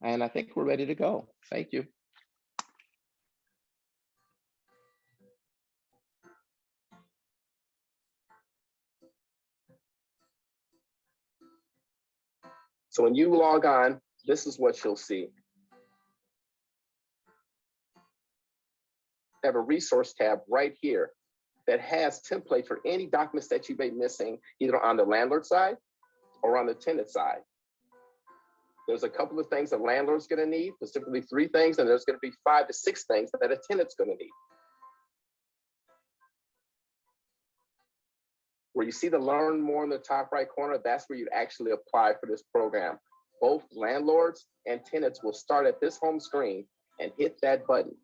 And I think we're ready to go. Thank you. So when you log on, this is what you'll see. I have a resource tab right here that has templates for any documents that you may be missing, either on the landlord side or on the tenant side. There's a couple of things a landlord's gonna need, specifically 3 things, and there's gonna be 5 to 6 things that a tenant's gonna need. Where you see the learn more in the top right corner, that's where you actually apply for this program. both landlords and tenants will start at this home screen and hit that button.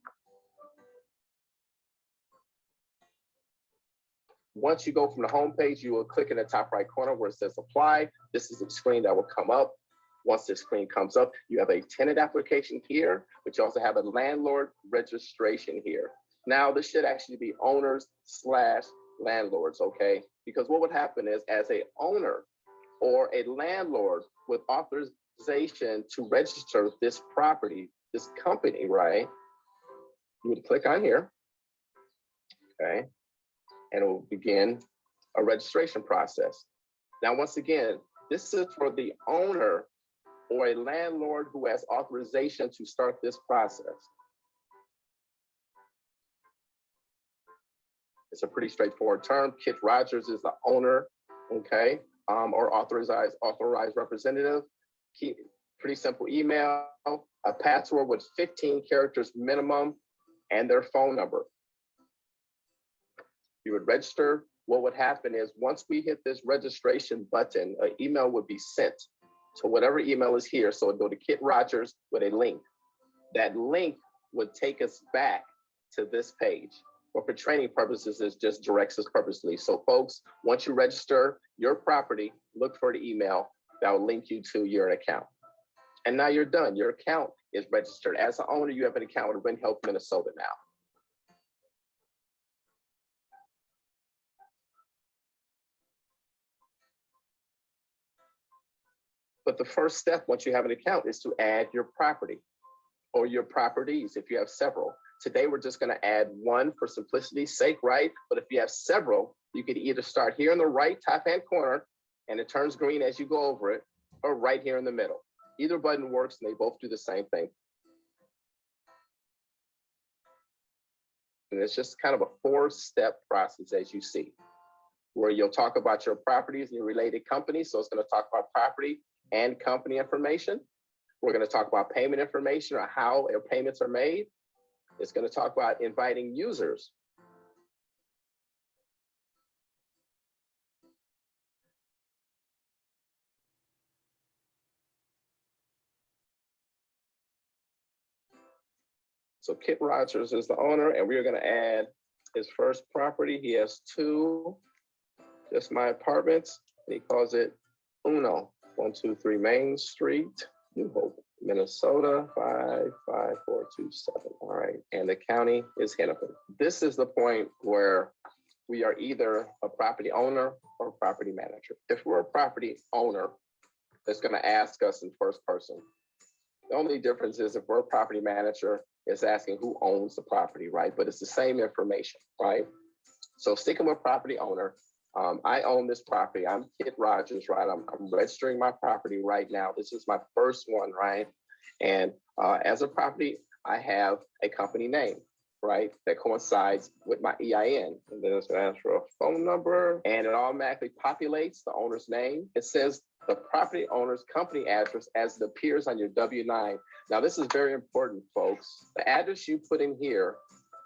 Once you go from the home page, you will click in the top right corner where it says apply. This is the screen that will come up. Once this screen comes up, you have a tenant application here, but you also have a landlord registration here. Now, this should actually be owners/landlords, okay? Because what would happen is, as a owner or a landlord with authorization to register this property, this company, right? You would click on here, okay? And it will begin a registration process. Now, once again, this is for the owner or a landlord who has authorization to start this process. It's a pretty straightforward term. Kit Rogers is the owner, okay, or authorized representative. Pretty simple email, a password with 15 characters minimum, and their phone number. You would register. What would happen is, once we hit this registration button, an email would be sent to whatever email is here. So it would go to Kit Rogers with a link. That link would take us back to this page. But for training purposes, it just directs us purposely. So folks, once you register your property, look for the email that will link you to your account. And now you're done. Your account is registered. As an owner, you have an account with Rent Help Minnesota now. But the first step, once you have an account, is to add your property or your properties if you have several. Today, we're just going to add one for simplicity's sake, right? But if you have several, you could either start here in the right top-hand corner, and it turns green as you go over it, or right here in the middle. Either button works, and they both do the same thing. And it's just kind of a four-step process, as you see, where you'll talk about your properties and your related companies. So it's going to talk about property and company information. We're going to talk about payment information, or how your payments are made. It's going to talk about inviting users. So Kit Rogers is the owner, and we are going to add his first property. He has two, just my apartments. And he calls it Uno, 123 Main Street, New Hope, Minnesota, 55427. All right. And the county is Hennepin. This is the point where we are either a property owner or a property manager. If we're a property owner, it's going to ask us in first person. The only difference is, if we're a property manager, it's asking who owns the property, right? But it's the same information, right? So sticking with property owner, I own this property. I'm Kit Rogers, right? I'm registering my property right now. This is my first one, right? And as a property, I have a company name, right? That coincides with my EIN. And then it's going to ask for a phone number, and it automatically populates the owner's name. It says the property owner's company address as it appears on your W-9. Now, this is very important, folks. The address you put in here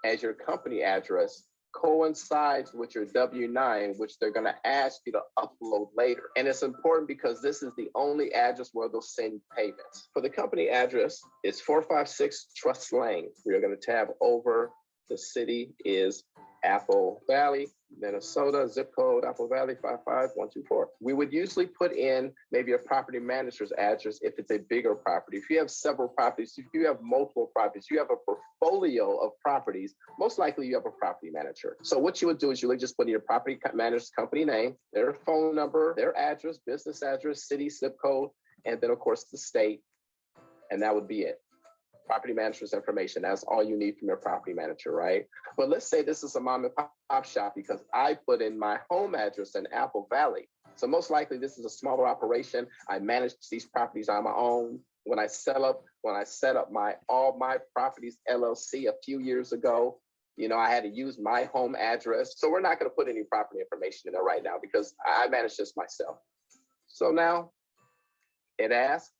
as your company address coincides with your W-9, which they're going to ask you to upload later. And it's important because this is the only address where they'll send payments. For the company address, it's 456 Trust Lane. We are going to tab over. The city is Apple Valley, Minnesota, zip code Apple Valley 55124. We would usually put in maybe a property manager's address if it's a bigger property. If you have several properties, if you have multiple properties, you have a portfolio of properties, most likely you have a property manager. So what you would do is you would just put in your property manager's company name, their phone number, their address, business address, city, zip code, and then of course the state, and that would be it. Property manager's information. That's all you need from your property manager, right? But let's say this is a mom and pop shop because I put in my home address in Apple Valley. So most likely this is a smaller operation. I manage these properties on my own. When I set up all my properties LLC a few years ago, you know, I had to use my home address. So we're not going to put any property information in there right now because I manage this myself. So now it asks,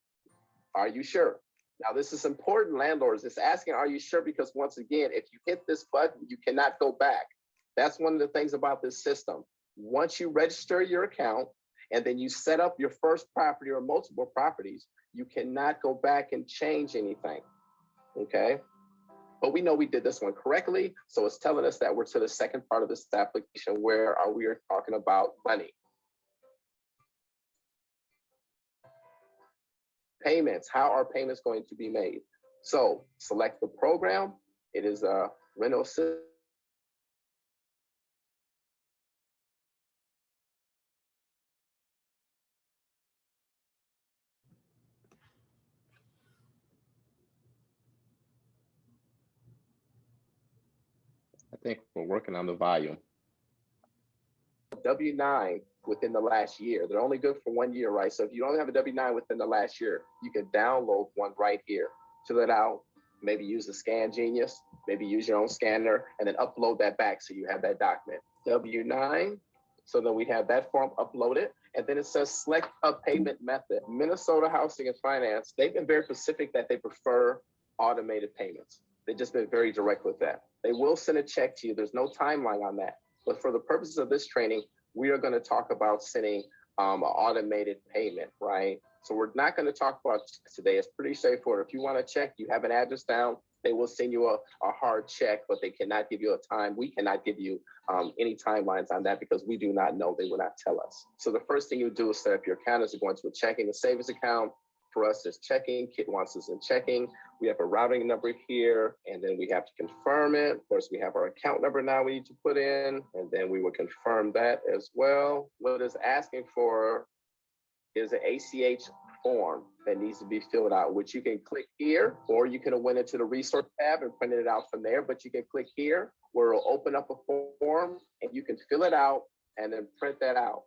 are you sure? Now, this is important, landlords. It's asking, are you sure? Because once again, if you hit this button, you cannot go back. That's one of the things about this system. Once you register your account and then you set up your first property or multiple properties, you cannot go back and change anything, okay? But we know we did this one correctly, so it's telling us that we're to the second part of this application where we are talking about money. Payments, how are payments going to be made? So select the program. It is a rental assistance. I think we're working on the volume. W-9 within the last year. They're only good for 1 year, right? So if you only have a W-9 within the last year, you can download one right here, fill it out, maybe use the Scan Genius, maybe use your own scanner, and then upload that back so you have that document. W-9, so then we have that form uploaded, and then it says select a payment method. Minnesota Housing and Finance, they've been very specific that they prefer automated payments. They've just been very direct with that. They will send a check to you. There's no timeline on that. But for the purposes of this training, we are going to talk about sending an automated payment, right? So we're not going to talk about checks today. It's pretty straightforward. If you want to check, you have an address down, they will send you a hard check, but they cannot give you a time. We cannot give you any timelines on that because we do not know. They will not tell us. So the first thing you do is set up your account. Is going to a checking and savings account. For us, it's checking. Kit wants us in checking. We have a routing number here, and then we have to confirm it. Of course, we have our account number now we need to put in, and then we will confirm that as well. What it's asking for is an ACH form that needs to be filled out, which you can click here, or you can went into the resource tab and printed it out from there, but you can click here where it'll open up a form and you can fill it out and then print that out.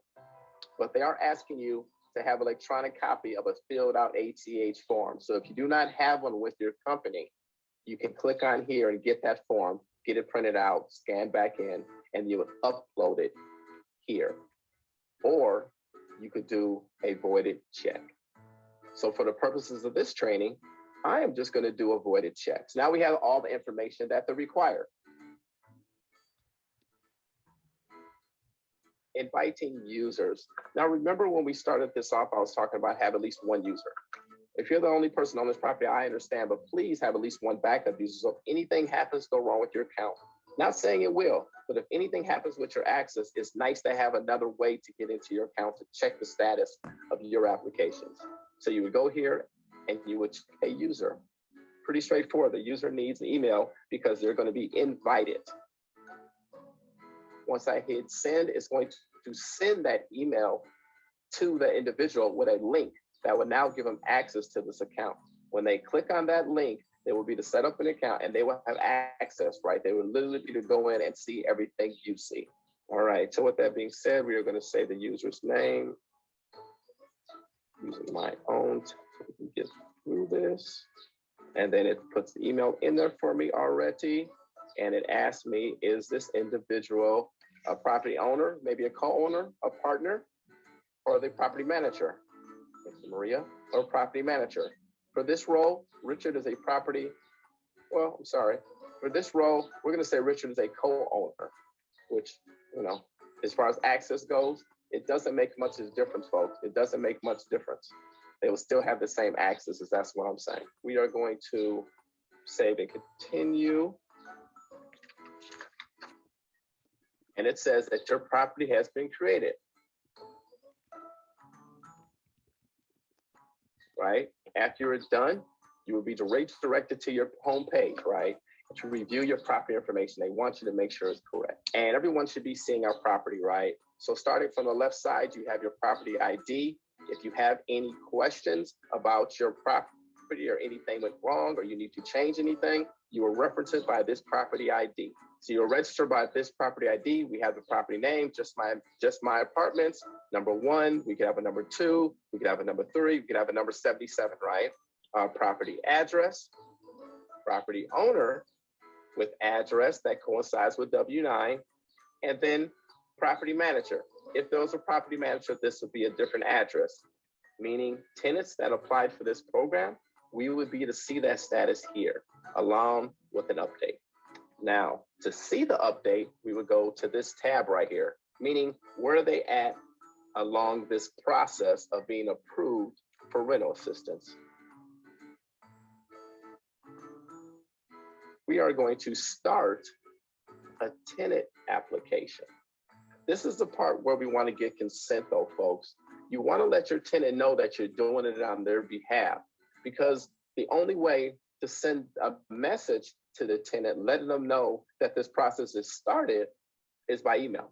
But they are asking you to have an electronic copy of a filled out ACH form. So if you do not have one with your company, you can click on here and get that form, get it printed out, scan back in, and you would upload it here. Or you could do a voided check. So for the purposes of this training, I am just going to do a voided check. So now we have all the information that they require. Inviting users. Now, remember when we started this off, I was talking about have at least one user. If you're the only person on this property, I understand, but please have at least one backup user. So if anything happens to go wrong with your account, not saying it will, but if anything happens with your access, it's nice to have another way to get into your account to check the status of your applications. So you would go here and you would check a user. Pretty straightforward. The user needs an email because they're going to be invited. Once I hit send, it's going to send that email to the individual with a link that will now give them access to this account. When they click on that link, they will be to set up an account and they will have access, right? They will literally be to go in and see everything you see. All right, so with that being said, we are going to say the user's name, using my own so we can get through this. And then it puts the email in there for me already. And it asks me, is this individual a property owner, maybe a co-owner, a partner, or the property manager? It's Maria, or property manager. For this role, Richard is a property, well, I'm sorry. For this role, we're gonna say Richard is a co-owner, which, you know, as far as access goes, it doesn't make much difference, folks. It doesn't make much difference. They will still have the same access, as that's what I'm saying. We are going to save and continue. And it says that your property has been created. Right? After you're done, you will be directed to your home page, right? To review your property information. They want you to make sure it's correct. And everyone should be seeing our property, right? So starting from the left side, you have your property ID. If you have any questions about your property or anything went wrong or you need to change anything, you will reference it by this property ID. So you'll register by this property ID. We have the property name, just my apartments. Number 1, we could have a number 2, we could have a number 3, we could have a number 77, right? Property address, property owner with address that coincides with W-9, and then property manager. If there was a property manager, this would be a different address, meaning tenants that applied for this program, we would be to see that status here, along with an update. Now, to see the update, we would go to this tab right here, meaning where are they at along this process of being approved for rental assistance. We are going to start a tenant application. This is the part where we want to get consent though, folks. You want to let your tenant know that you're doing it on their behalf, because the only way to send a message to the tenant, letting them know that this process is started, is by email.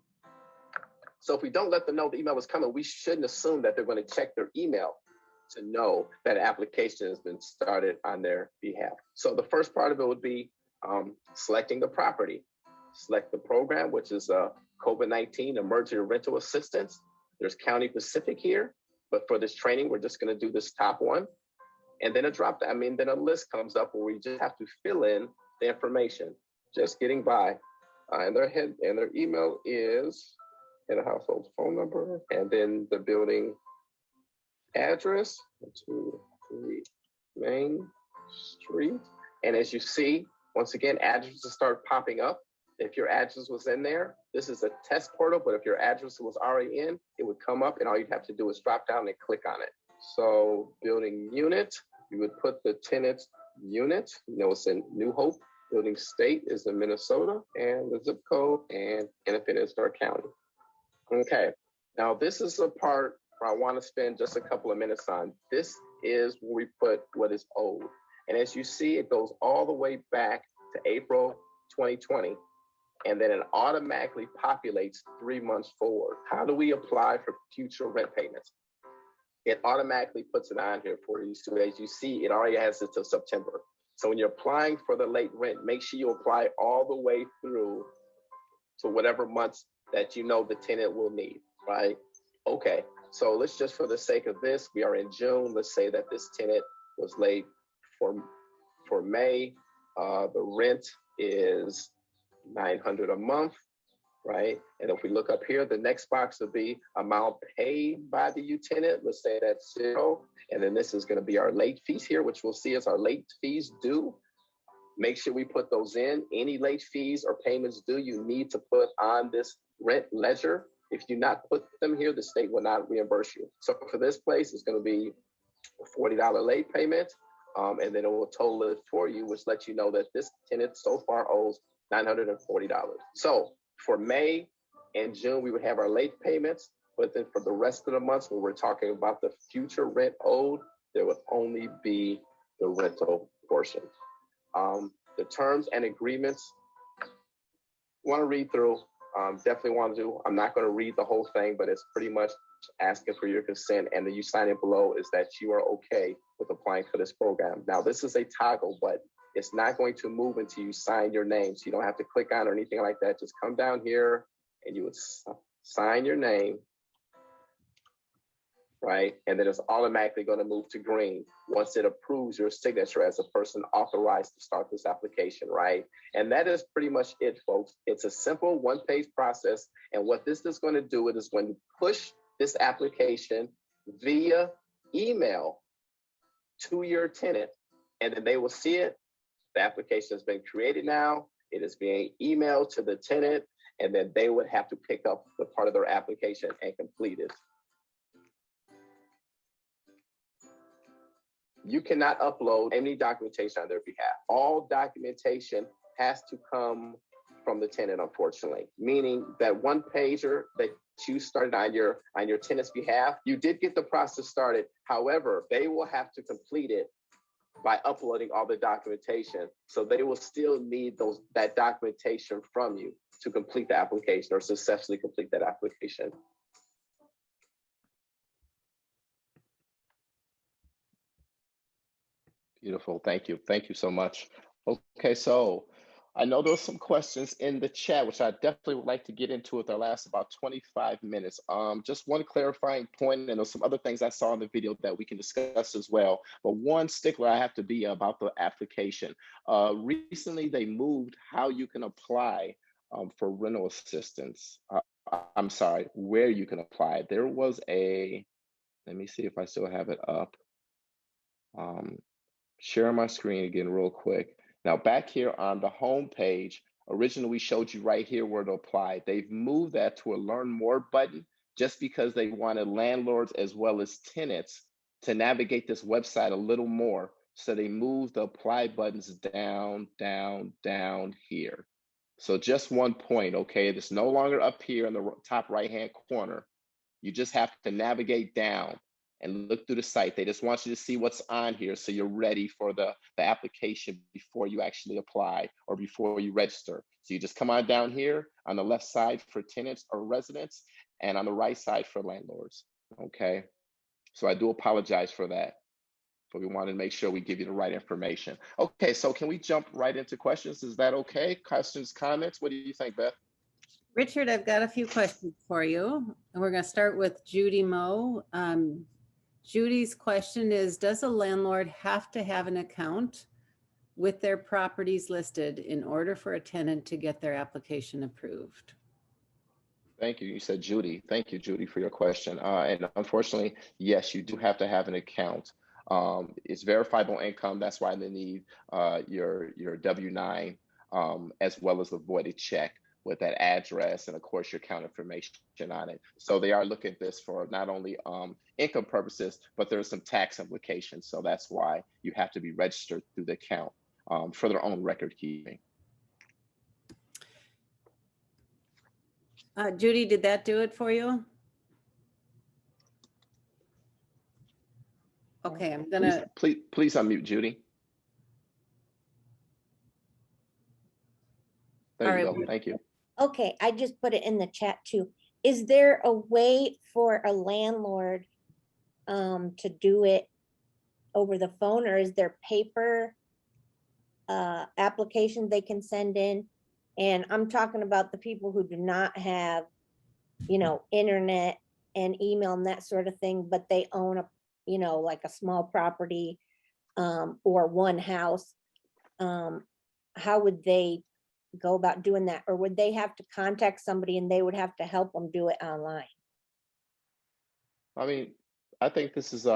So if we don't let them know the email is coming, we shouldn't assume that they're going to check their email to know that an application has been started on their behalf. So the first part of it would be selecting the property. Select the program, which is COVID-19 Emergency Rental Assistance. There's County Pacific here, but for this training, we're just going to do this top one. And then then a list comes up where we just have to fill in the information. Just getting by. And their email is, and a household phone number, and then the building address, 2-3 Main Street. And as you see, once again, addresses start popping up. If your address was in there, this is a test portal, but if your address was already in, it would come up and all you'd have to do is drop down and click on it. So building unit, you would put the tenant's unit, it's in New Hope. Building state is in Minnesota, and the zip code and Independence North County. Okay, now this is the part where I want to spend just a couple of minutes on. This is where we put what is owed. And as you see, it goes all the way back to April 2020. And then it automatically populates 3 months forward. How do we apply for future rent payments? It automatically puts it on here for you. So as you see, it already has it till September. So when you're applying for the late rent, make sure you apply all the way through to whatever months that you know the tenant will need, right? Okay, so let's just, for the sake of this, we are in June. Let's say that this tenant was late for May. The rent is $900 a month, right? And if we look up here, the next box will be amount paid by the tenant. Let's say that's 0. And then this is going to be our late fees here, which we'll see as our late fees due. Make sure we put those in. Any late fees or payments due, you need to put on this rent ledger. If you do not put them here, the state will not reimburse you. So for this place, it's going to be a $40 late payment. And then it will total it for you, which lets you know that this tenant so far owes $940. So for May and June, we would have our late payments, but then for the rest of the months, when we're talking about the future rent owed, there would only be the rental portion. The terms and agreements, want to read through, definitely want to do. I'm not going to read the whole thing, but it's pretty much asking for your consent, and then you sign it below is that you are okay with applying for this program. Now, this is a toggle button. It's not going to move until you sign your name. So you don't have to click on or anything like that. Just come down here and you would sign your name, right? And then it's automatically going to move to green once it approves your signature as a person authorized to start this application, right? And that is pretty much it, folks. It's a simple one-page process. And what this is going to do, it is going to push this application via email to your tenant, and then they will see it. The application has been created now. It is being emailed to the tenant, and then they would have to pick up the part of their application and complete it. You cannot upload any documentation on their behalf. All documentation has to come from the tenant, unfortunately, meaning that one pager that you started on your tenant's behalf, you did get the process started. However, they will have to complete it by uploading all the documentation. So they will still need that documentation from you to complete the application or successfully complete that application. Beautiful, thank you. Thank you so much. Okay, so I know there were some questions in the chat, which I definitely would like to get into with our last about 25 minutes. Just one clarifying point, and there's some other things I saw in the video that we can discuss as well. But one stickler I have to be about the application. Recently, they moved how you can apply for rental assistance. I'm sorry, where you can apply. There was let me see if I still have it up. Share my screen again real quick. Now back here on the home page, originally we showed you right here where to apply. They've moved that to a learn more button just because they wanted landlords as well as tenants to navigate this website a little more. So they moved the apply buttons down, down, down here. So just one point, okay? It's no longer up here in the top right-hand corner. You just have to navigate down and look through the site. They just want you to see what's on here so you're ready for the application before you actually apply or before you register. So you just come on down here on the left side for tenants or residents and on the right side for landlords, okay? So I do apologize for that, but we wanted to make sure we give you the right information. Okay, so can we jump right into questions? Is that okay? Questions, comments? What do you think, Beth? Richard, I've got a few questions for you, and we're going to start with Judy Moe. Judy's question is, does a landlord have to have an account with their properties listed in order for a tenant to get their application approved? Thank you. You said Judy. Thank you, Judy, for your question. And unfortunately, yes, you do have to have an account. It's verifiable income. That's why they need your W-9 as well as the voided check with that address and of course your account information on it. So they are looking at this for not only income purposes, but there's some tax implications. So that's why you have to be registered through the account for their own record keeping. Judy, did that do it for you? Okay, I'm gonna. Please unmute Judy. There you go. Thank you. Okay, I just put it in the chat too. Is there a way for a landlord to do it over the phone, or is there paper applications they can send in? And I'm talking about the people who do not have, you know, internet and email and that sort of thing, but they own a, you know, like a small property or one house. How would they go about doing that? Or would they have to contact somebody and they would have to help them do it online? I mean, I think this is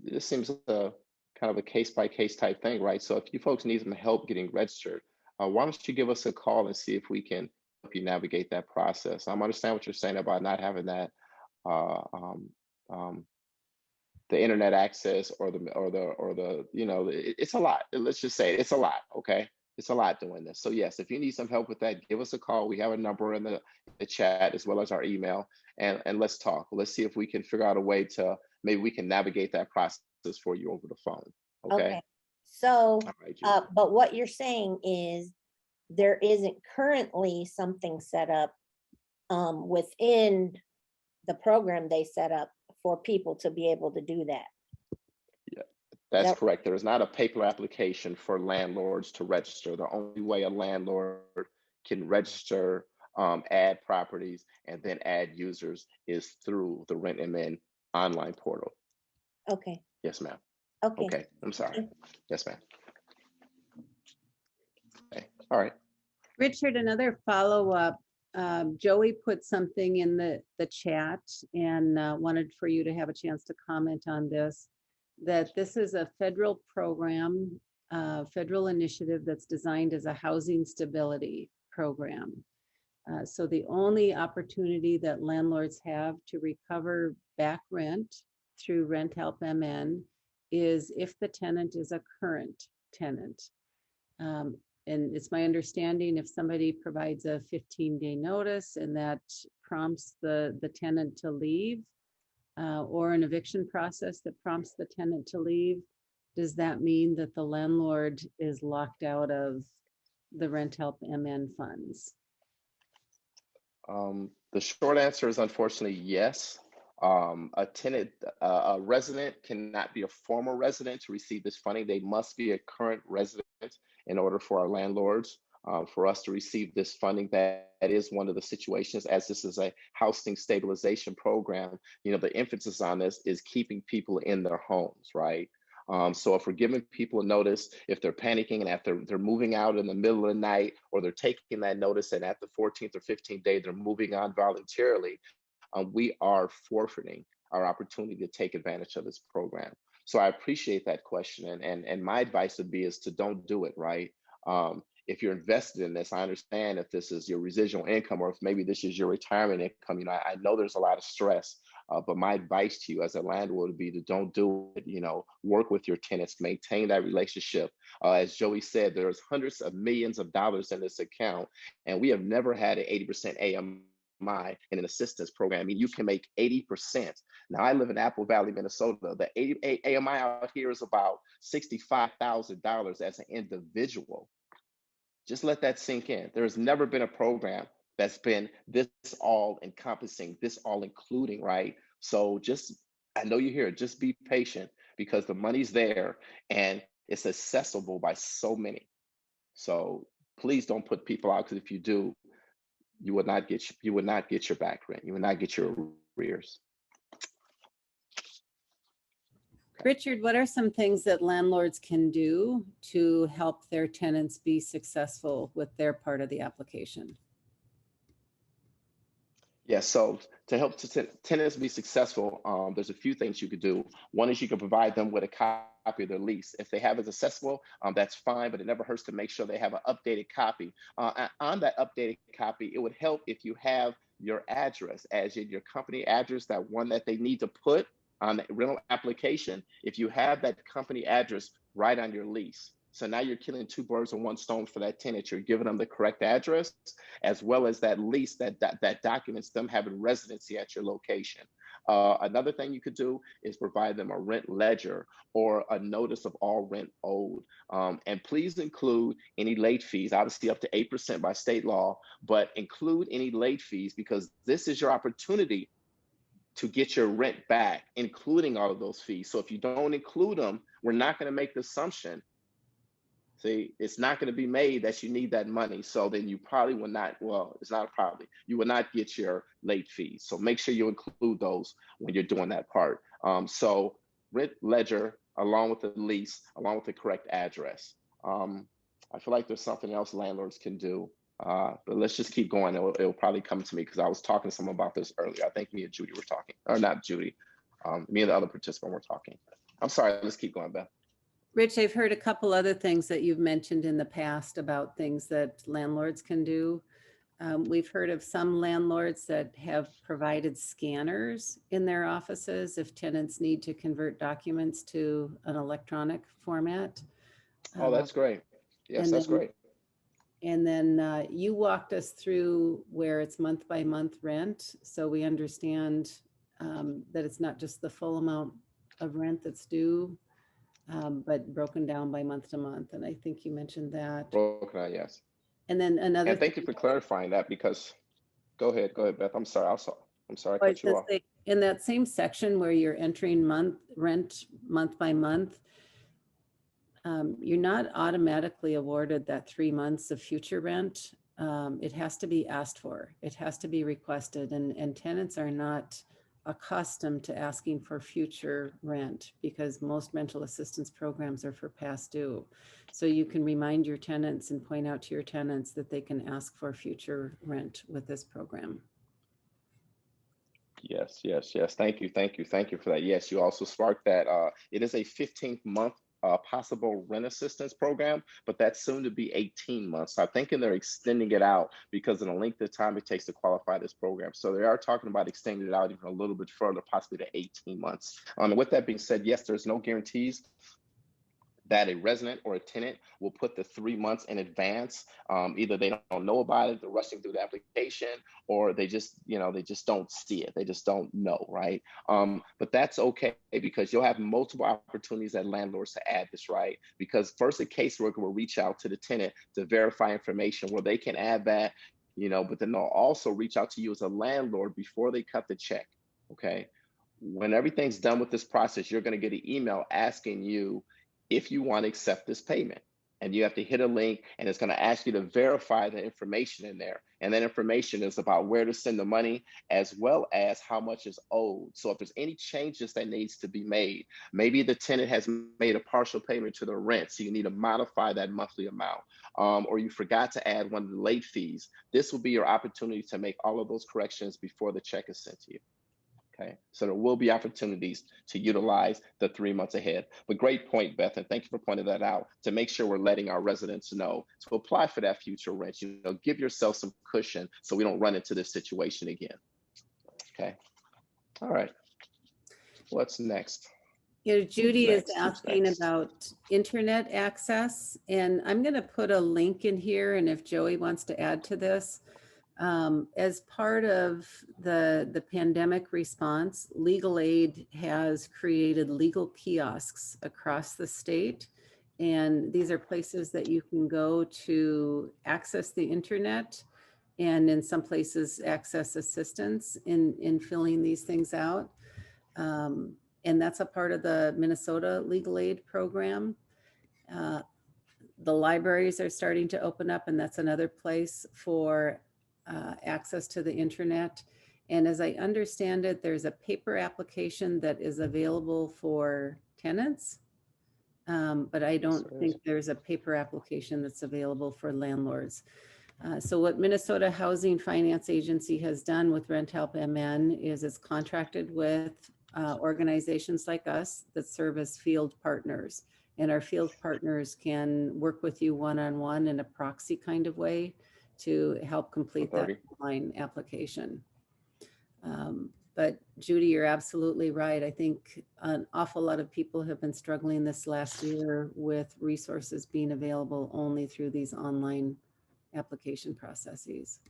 this seems a kind of a case-by-case type thing, right? So if you folks need some help getting registered, why don't you give us a call and see if we can help you navigate that process. I understand what you're saying about not having that the internet access or the you know, it's a lot. Let's just say it's a lot, okay? It's a lot doing this. So yes, if you need some help with that, give us a call. We have a number in the chat as well as our email, and let's talk. Let's see if we can figure out a way to, maybe we can navigate that process for you over the phone. Okay. So, All right, but what you're saying is there isn't currently something set up within the program they set up for people to be able to do that. That's correct. There is not a paper application for landlords to register. The only way a landlord can register, add properties, and then add users is through the RentMN online portal. Okay. Yes, ma'am. Okay. Okay, I'm sorry. Yes, ma'am. Okay. All right. Richard, another follow-up. Joey put something in the chat and wanted for you to have a chance to comment on this, that this is a federal program, federal initiative that's designed as a housing stability program. So the only opportunity that landlords have to recover back rent through Rent Help MN is if the tenant is a current tenant. And it's my understanding if somebody provides a 15-day notice and that prompts the tenant to leave, or an eviction process that prompts the tenant to leave, does that mean that the landlord is locked out of the Rent Help MN funds? The short answer is unfortunately yes. A tenant, a resident cannot be a former resident to receive this funding. They must be a current resident in order for our landlords, for us to receive this funding. That is one of the situations, as this is a housing stabilization program. You know, the emphasis on this is keeping people in their homes, right? So if we're giving people a notice, if they're panicking and after they're moving out in the middle of the night, or they're taking that notice and at the 14th or 15th day, they're moving on voluntarily, we are forfeiting our opportunity to take advantage of this program. So I appreciate that question. And my advice would be is to don't do it, right? if you're invested in this, I understand if this is your residual income or if maybe this is your retirement income. I know there's a lot of stress, but my advice to you as a landlord would be to don't do it. Work with your tenants, maintain that relationship. As Joey said, there's hundreds of millions of dollars in this account, and we have never had an 80% AMI in an assistance program. I mean, you can make 80%. Now, I live in Apple Valley, Minnesota. The AMI out here is about $65,000 as an individual. Just let that sink in. There has never been a program that's been this all encompassing, this all including, right? So I know you hear it, just be patient because the money's there and it's accessible by so many. So please don't put people out, because if you do, you would not get your back rent. You would not get your arrears. Richard, what are some things that landlords can do to help their tenants be successful with their part of the application? Yeah, so to help tenants be successful, there's a few things you could do. One is you can provide them with a copy of their lease. If they have it accessible, that's fine, but it never hurts to make sure they have an updated copy. On that updated copy, it would help if you have your address, as in your company address, that one that they need to put on the rental application. If you have that company address right on your lease, so now you're killing two birds with one stone for that tenant. You're giving them the correct address, as well as that lease that documents them having residency at your location. Another thing you could do is provide them a rent ledger or a notice of all rent owed. And please include any late fees, obviously up to 8% by state law, but include any late fees, because this is your opportunity to get your rent back, including all of those fees. So if you don't include them, we're not going to make the assumption. See, it's not going to be made that you need that money. So then you probably will not, well, it's not probably, you will not get your late fees. So make sure you include those when you're doing that part. So rent ledger, along with the lease, along with the correct address. I feel like there's something else landlords can do, but let's just keep going. It'll probably come to me, because I was talking to someone about this earlier. I think me and Judy were talking, or not Judy, me and the other participant were talking. I'm sorry, let's keep going, Beth. Rich, I've heard a couple other things that you've mentioned in the past about things that landlords can do. We've heard of some landlords that have provided scanners in their offices if tenants need to convert documents to an electronic format. Oh, that's great. Yes, that's great. And then you walked us through where it's month by month rent. So we understand that it's not just the full amount of rent that's due, but broken down by month to month. And I think you mentioned that. Broken out, yes. And then another And thank you for clarifying that, because, go ahead, Beth. I'm sorry, I cut you off. In that same section where you're entering rent month by month, you're not automatically awarded that 3 months of future rent. It has to be asked for. It has to be requested, and tenants are not accustomed to asking for future rent, because most rental assistance programs are for past due. So you can remind your tenants and point out to your tenants that they can ask for future rent with this program. Yes. Thank you for that. Yes, you also sparked that. It is a 15th month possible rent assistance program, but that's soon to be 18 months. So I'm thinking they're extending it out because of the length of time it takes to qualify this program. So they are talking about extending it out even a little bit further, possibly to 18 months. And with that being said, yes, there's no guarantees that a resident or a tenant will put the 3 months in advance. Either they don't know about it, they're rushing through the application, or they just don't see it. They just don't know, right? But that's okay, because you'll have multiple opportunities as landlords to add this, right? Because first, a caseworker will reach out to the tenant to verify information where they can add that, but then they'll also reach out to you as a landlord before they cut the check, okay? When everything's done with this process, you're going to get an email asking you if you want to accept this payment. And you have to hit a link, and it's going to ask you to verify the information in there. And that information is about where to send the money, as well as how much is owed. So if there's any changes that needs to be made, maybe the tenant has made a partial payment to the rent, so you need to modify that monthly amount, or you forgot to add one of the late fees, this will be your opportunity to make all of those corrections before the check is sent to you. Okay, so there will be opportunities to utilize the 3 months ahead. But great point, Beth, and thank you for pointing that out to make sure we're letting our residents know to apply for that future rent. You know, give yourself some cushion so we don't run into this situation again. Okay, all right. What's next? You know, Judy is next? Who's asking next? about internet access, and I'm going to put a link in here. And if Joey wants to add to this, as part of the pandemic response, Legal Aid has created legal kiosks across the state. And these are places that you can go to access the internet, and in some places access assistance in filling these things out. And that's a part of the Minnesota Legal Aid program. The libraries are starting to open up, and that's another place for access to the internet. And as I understand it, there's a paper application that is available for tenants, but I don't think there's a paper application that's available for landlords. So what Minnesota Housing Finance Agency has done with Rent Help MN is it's contracted with organizations like us that serve as field partners. And our field partners can work with you one-on-one in a proxy kind of way to help complete that online application. But Judy, you're absolutely right. I think an awful lot of people have been struggling this last year with resources being available only through these online application processes.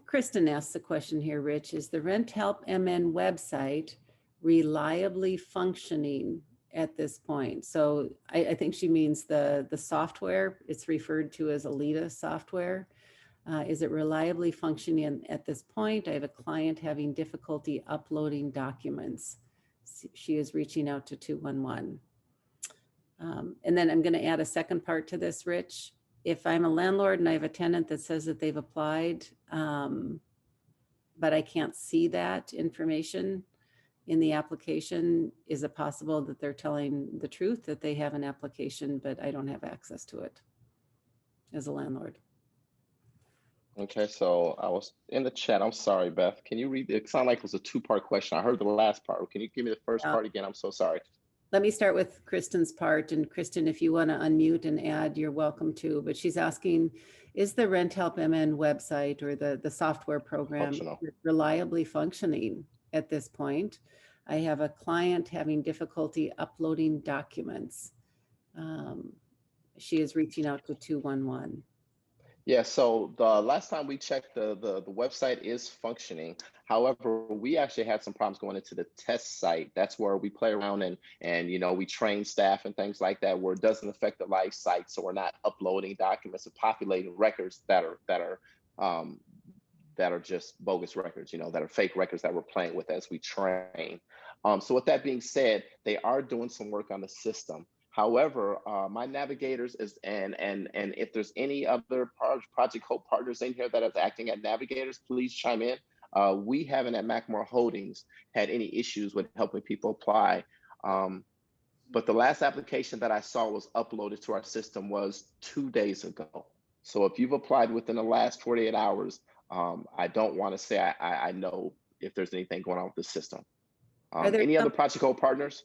Kristen asks a question here, Rich, is the Rent Help MN website reliably functioning at this point? So I think she means the software. It's referred to as Alita software. Is it reliably functioning at this point? I have a client having difficulty uploading documents. She is reaching out to 211. And then I'm going to add a second part to this, Rich. If I'm a landlord and I have a tenant that says that they've applied, but I can't see that information in the application, is it possible that they're telling the truth that they have an application, but I don't have access to it as a landlord? Okay, so I was in the chat. I'm sorry, Beth. Can you read? It sounded like it was a two-part question. I heard the last part. Can you give me the first part again? I'm so sorry. Let me start with Kristen's part. And Kristen, if you want to unmute and add, you're welcome to. But she's asking, is the Rent Help MN website or the software program reliably functioning at this point? I have a client having difficulty uploading documents. She is reaching out to 211. Yeah, so the last time we checked, the website is functioning. However, we actually had some problems going into the test site. That's where we play around and you know, we train staff and things like that, where it doesn't affect the live site. So we're not uploading documents and populating records that are just bogus records, you know, that are fake records that we're playing with as we train. So with that being said, they are doing some work on the system. However, my navigators and if there's any other Project Hope partners in here that are acting as navigators, please chime in. We haven't at Mackmore Holdings had any issues with helping people apply. But the last application that I saw was uploaded to our system was 2 days ago. So if you've applied within the last 48 hours, I don't want to say I know if there's anything going on with the system. Any other Project Hope partners?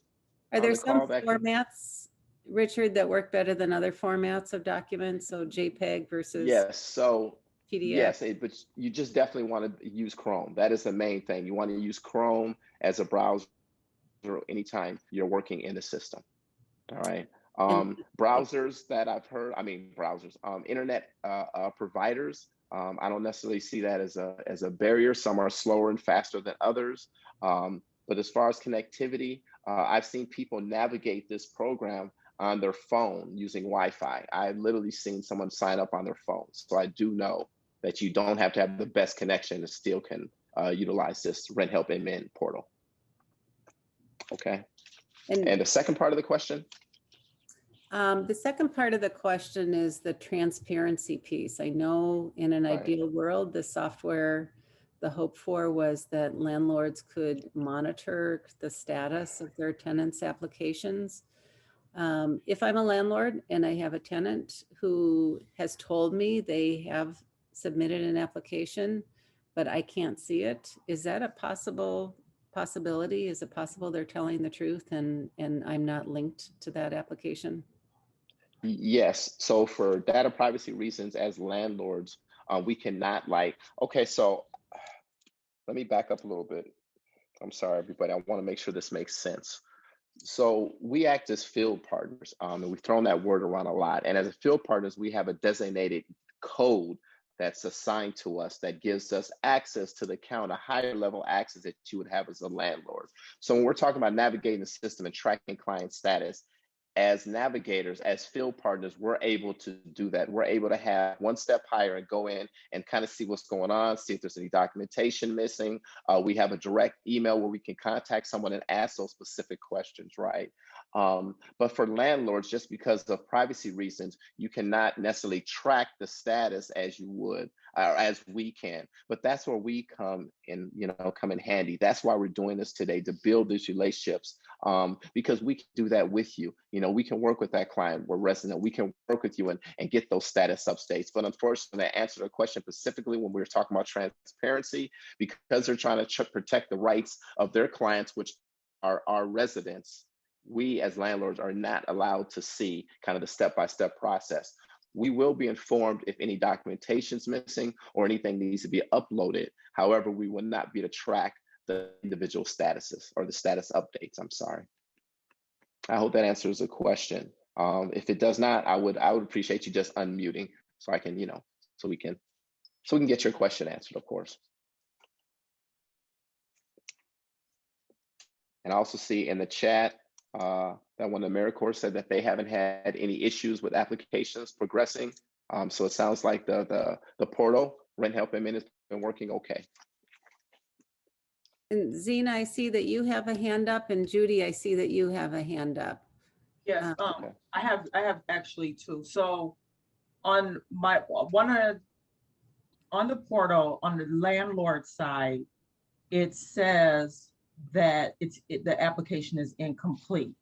Are there some formats, Richard, that work better than other formats of documents? So JPEG versus PDF? Yes, but you just definitely want to use Chrome. That is the main thing. You want to use Chrome as a browser anytime you're working in the system. All right. Browsers that I've heard, internet providers, I don't necessarily see that as a barrier. Some are slower and faster than others. But as far as connectivity, I've seen people navigate this program on their phone using Wi-Fi. I've literally seen someone sign up on their phone. So I do know that you don't have to have the best connection and still can utilize this Rent Help MN portal. Okay. And the second part of the question? The second part of the question is the transparency piece. I know in an ideal world, the software, the hope for was that landlords could monitor the status of their tenants' applications. If I'm a landlord and I have a tenant who has told me they have submitted an application, but I can't see it. Is that a possibility? Is it possible they're telling the truth and I'm not linked to that application? Yes. So for data privacy reasons, as landlords, we cannot okay, so let me back up a little bit. I'm sorry, everybody. I want to make sure this makes sense. So we act as field partners, and we've thrown that word around a lot. And as a field partners, we have a designated code that's assigned to us that gives us access to the account, a higher level access that you would have as a landlord. So when we're talking about navigating the system and tracking client status, as navigators, as field partners, we're able to do that. We're able to have one step higher and go in and kind of see what's going on, see if there's any documentation missing. We have a direct email where we can contact someone and ask those specific questions, right? But for landlords, just because of privacy reasons, you cannot necessarily track the status as you would, or as we can. But that's where we come in, come in handy. That's why we're doing this today, to build these relationships, because we can do that with you. We can work with that client, we're resident, we can work with you and get those status updates. But unfortunately, to answer the question specifically, when we were talking about transparency, because they're trying to protect the rights of their clients, which are our residents, we as landlords are not allowed to see kind of the step-by-step process. We will be informed if any documentation is missing or anything needs to be uploaded. However, we will not be to track the individual statuses or the status updates. I'm sorry. I hope that answers the question. If it does not, I would appreciate you just unmuting so I can, so we can get your question answered, of course. And I also see in the chat that one of AmeriCorps said that they haven't had any issues with applications progressing. So it sounds like the portal, Rent Help Admin, has been working okay. And Zena, I see that you have a hand up, and Judy, I see that you have a hand up. Yes, Okay. I have actually two. So on the portal, on the landlord side, it says that the application is incomplete.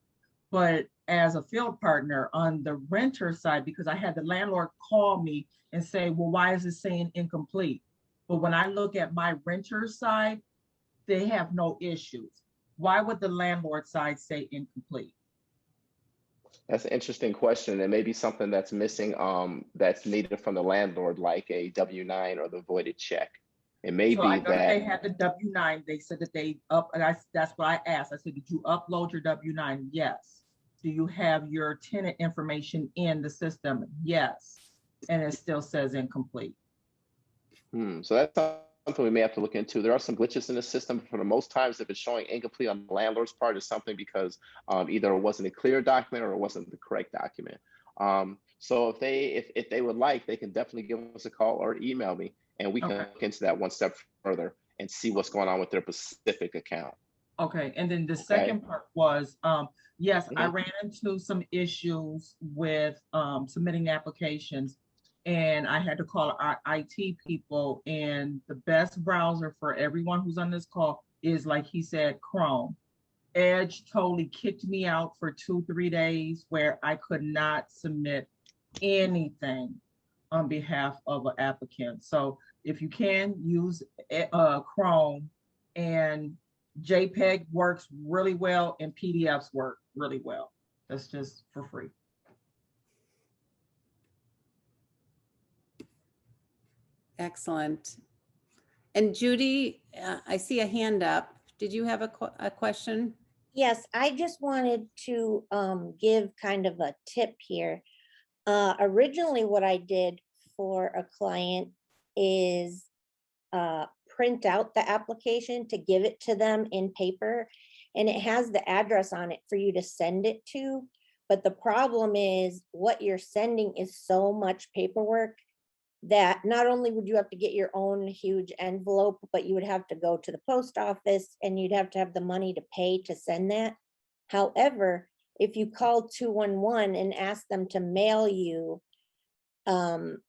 But as a field partner on the renter side, because I had the landlord call me and say, well, why is it saying incomplete? But when I look at my renter side, they have no issues. Why would the landlord side say incomplete? That's an interesting question. It may be something that's missing, that's needed from the landlord, like a W-9 or the voided check. It may So be I know that they had the W-9. They said that they that's what I asked. I said, did you upload your W-9? Yes. Do you have your tenant information in the system? Yes. And it still says incomplete. So that's something we may have to look into. There are some glitches in the system. For the most times, if it's showing incomplete on the landlord's part, it's something because either it wasn't a clear document or it wasn't the correct document. So if they would like, they can definitely give us a call or email me, and we can look into that one step further and see what's going on with their specific account. Okay, and then the second part was, yes, I ran into some issues with submitting applications, and I had to call our IT people, and the best browser for everyone who's on this call is, like he said, Chrome. Edge totally kicked me out for 2-3 days where I could not submit anything on behalf of an applicant. So if you can use Chrome, and JPEG works really well and PDFs work really well. That's just for free. Excellent. And Judy, I see a hand up. Did you have a question? Yes, I just wanted to give kind of a tip here. Originally, what I did for a client is print out the application to give it to them in paper, and it has the address on it for you to send it to. But the problem is what you're sending is so much paperwork that not only would you have to get your own huge envelope, but you would have to go to the post office and you'd have to have the money to pay to send that. However, if you call 211 and ask them to mail you an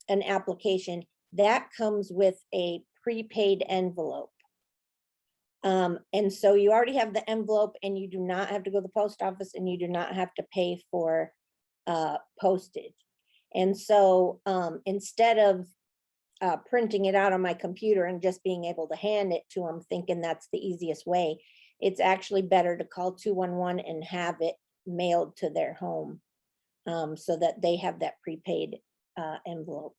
application, that comes with a prepaid envelope. And so you already have the envelope, and you do not have to go to the post office, and you do not have to pay for postage. And so instead of printing it out on my computer and just being able to hand it to them, thinking that's the easiest way. It's actually better to call 211 and have it mailed to their home, so that they have that prepaid envelope.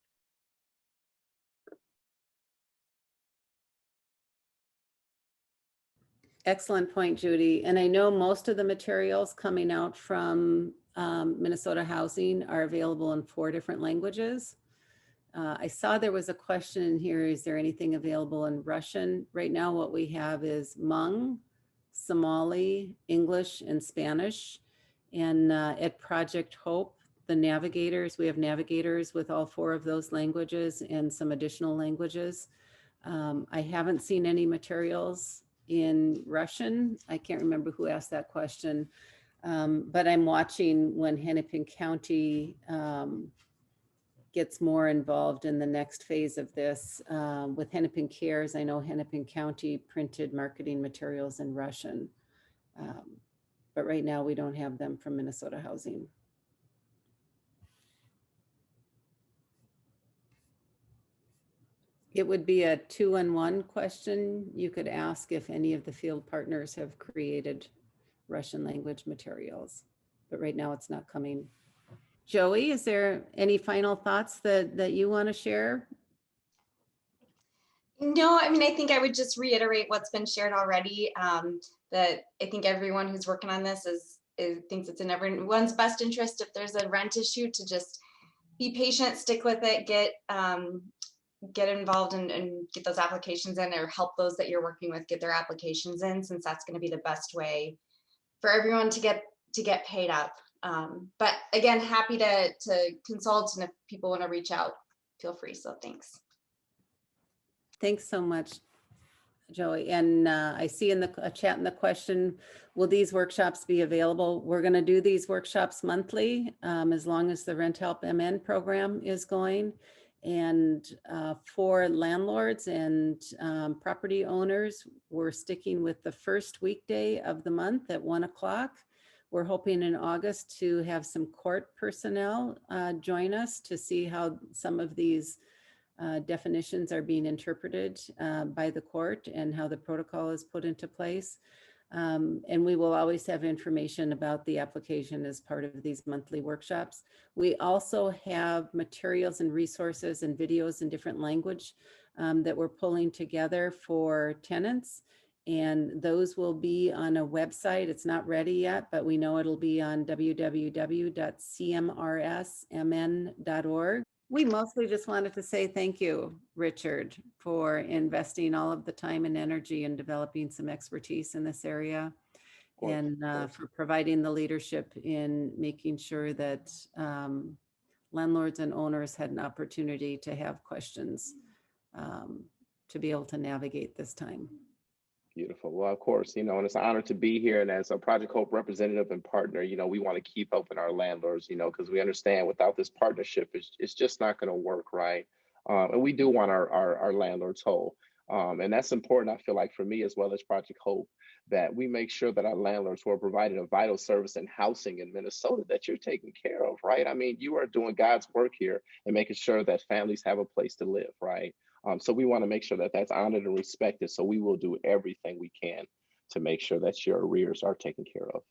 Excellent point, Judy. And I know most of the materials coming out from Minnesota Housing are available in 4 different languages. I saw there was a question in here, is there anything available in Russian? Right now, what we have is Hmong, Somali, English, and Spanish. And at Project Hope, the navigators, we have navigators with all 4 of those languages and some additional languages. I haven't seen any materials in Russian. I can't remember who asked that question, but I'm watching when Hennepin County gets more involved in the next phase of this. With Hennepin Cares, I know Hennepin County printed marketing materials in Russian, but right now we don't have them from Minnesota Housing. It would be a 2-in-1 question. You could ask if any of the field partners have created Russian language materials, but right now it's not coming. Joey, is there any final thoughts that you want to share? No, I mean, I think I would just reiterate what's been shared already. That I think everyone who's working on this thinks it's in everyone's best interest. If there's a rent issue, to just be patient, stick with it, get involved and get those applications in, or help those that you're working with get their applications in, since that's going to be the best way for everyone to get paid up. But again, happy to consult, and if people want to reach out, feel free. So thanks. Thanks so much, Joey. And I see in the chat in the question, will these workshops be available? We're going to do these workshops monthly, as long as the Rent Help MN program is going. And for landlords and property owners, we're sticking with the first weekday of the month at 1 o'clock. We're hoping in August to have some court personnel join us to see how some of these definitions are being interpreted by the court and how the protocol is put into place. And we will always have information about the application as part of these monthly workshops. We also have materials and resources and videos in different language that we're pulling together for tenants. And those will be on a website. It's not ready yet, but we know it'll be on www.cmrsmn.org. We mostly just wanted to say thank you, Richard, for investing all of the time and energy in developing some expertise in this area, and for providing the leadership in making sure that landlords and owners had an opportunity to have questions to be able to navigate this time. Beautiful. Well, of course, and it's an honor to be here. And as a Project Hope representative and partner, we want to keep helping our landlords, because we understand without this partnership, it's just not going to work, right? And we do want our landlords whole. And that's important, I feel like, for me as well as Project Hope, that we make sure that our landlords who are providing a vital service in housing in Minnesota, that you're taking care of, right? I mean, you are doing God's work here and making sure that families have a place to live, right? So we want to make sure that that's honored and respected. So we will do everything we can to make sure that your arrears are taken care of.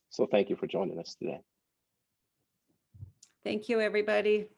So thank you for joining us today. Thank you, everybody.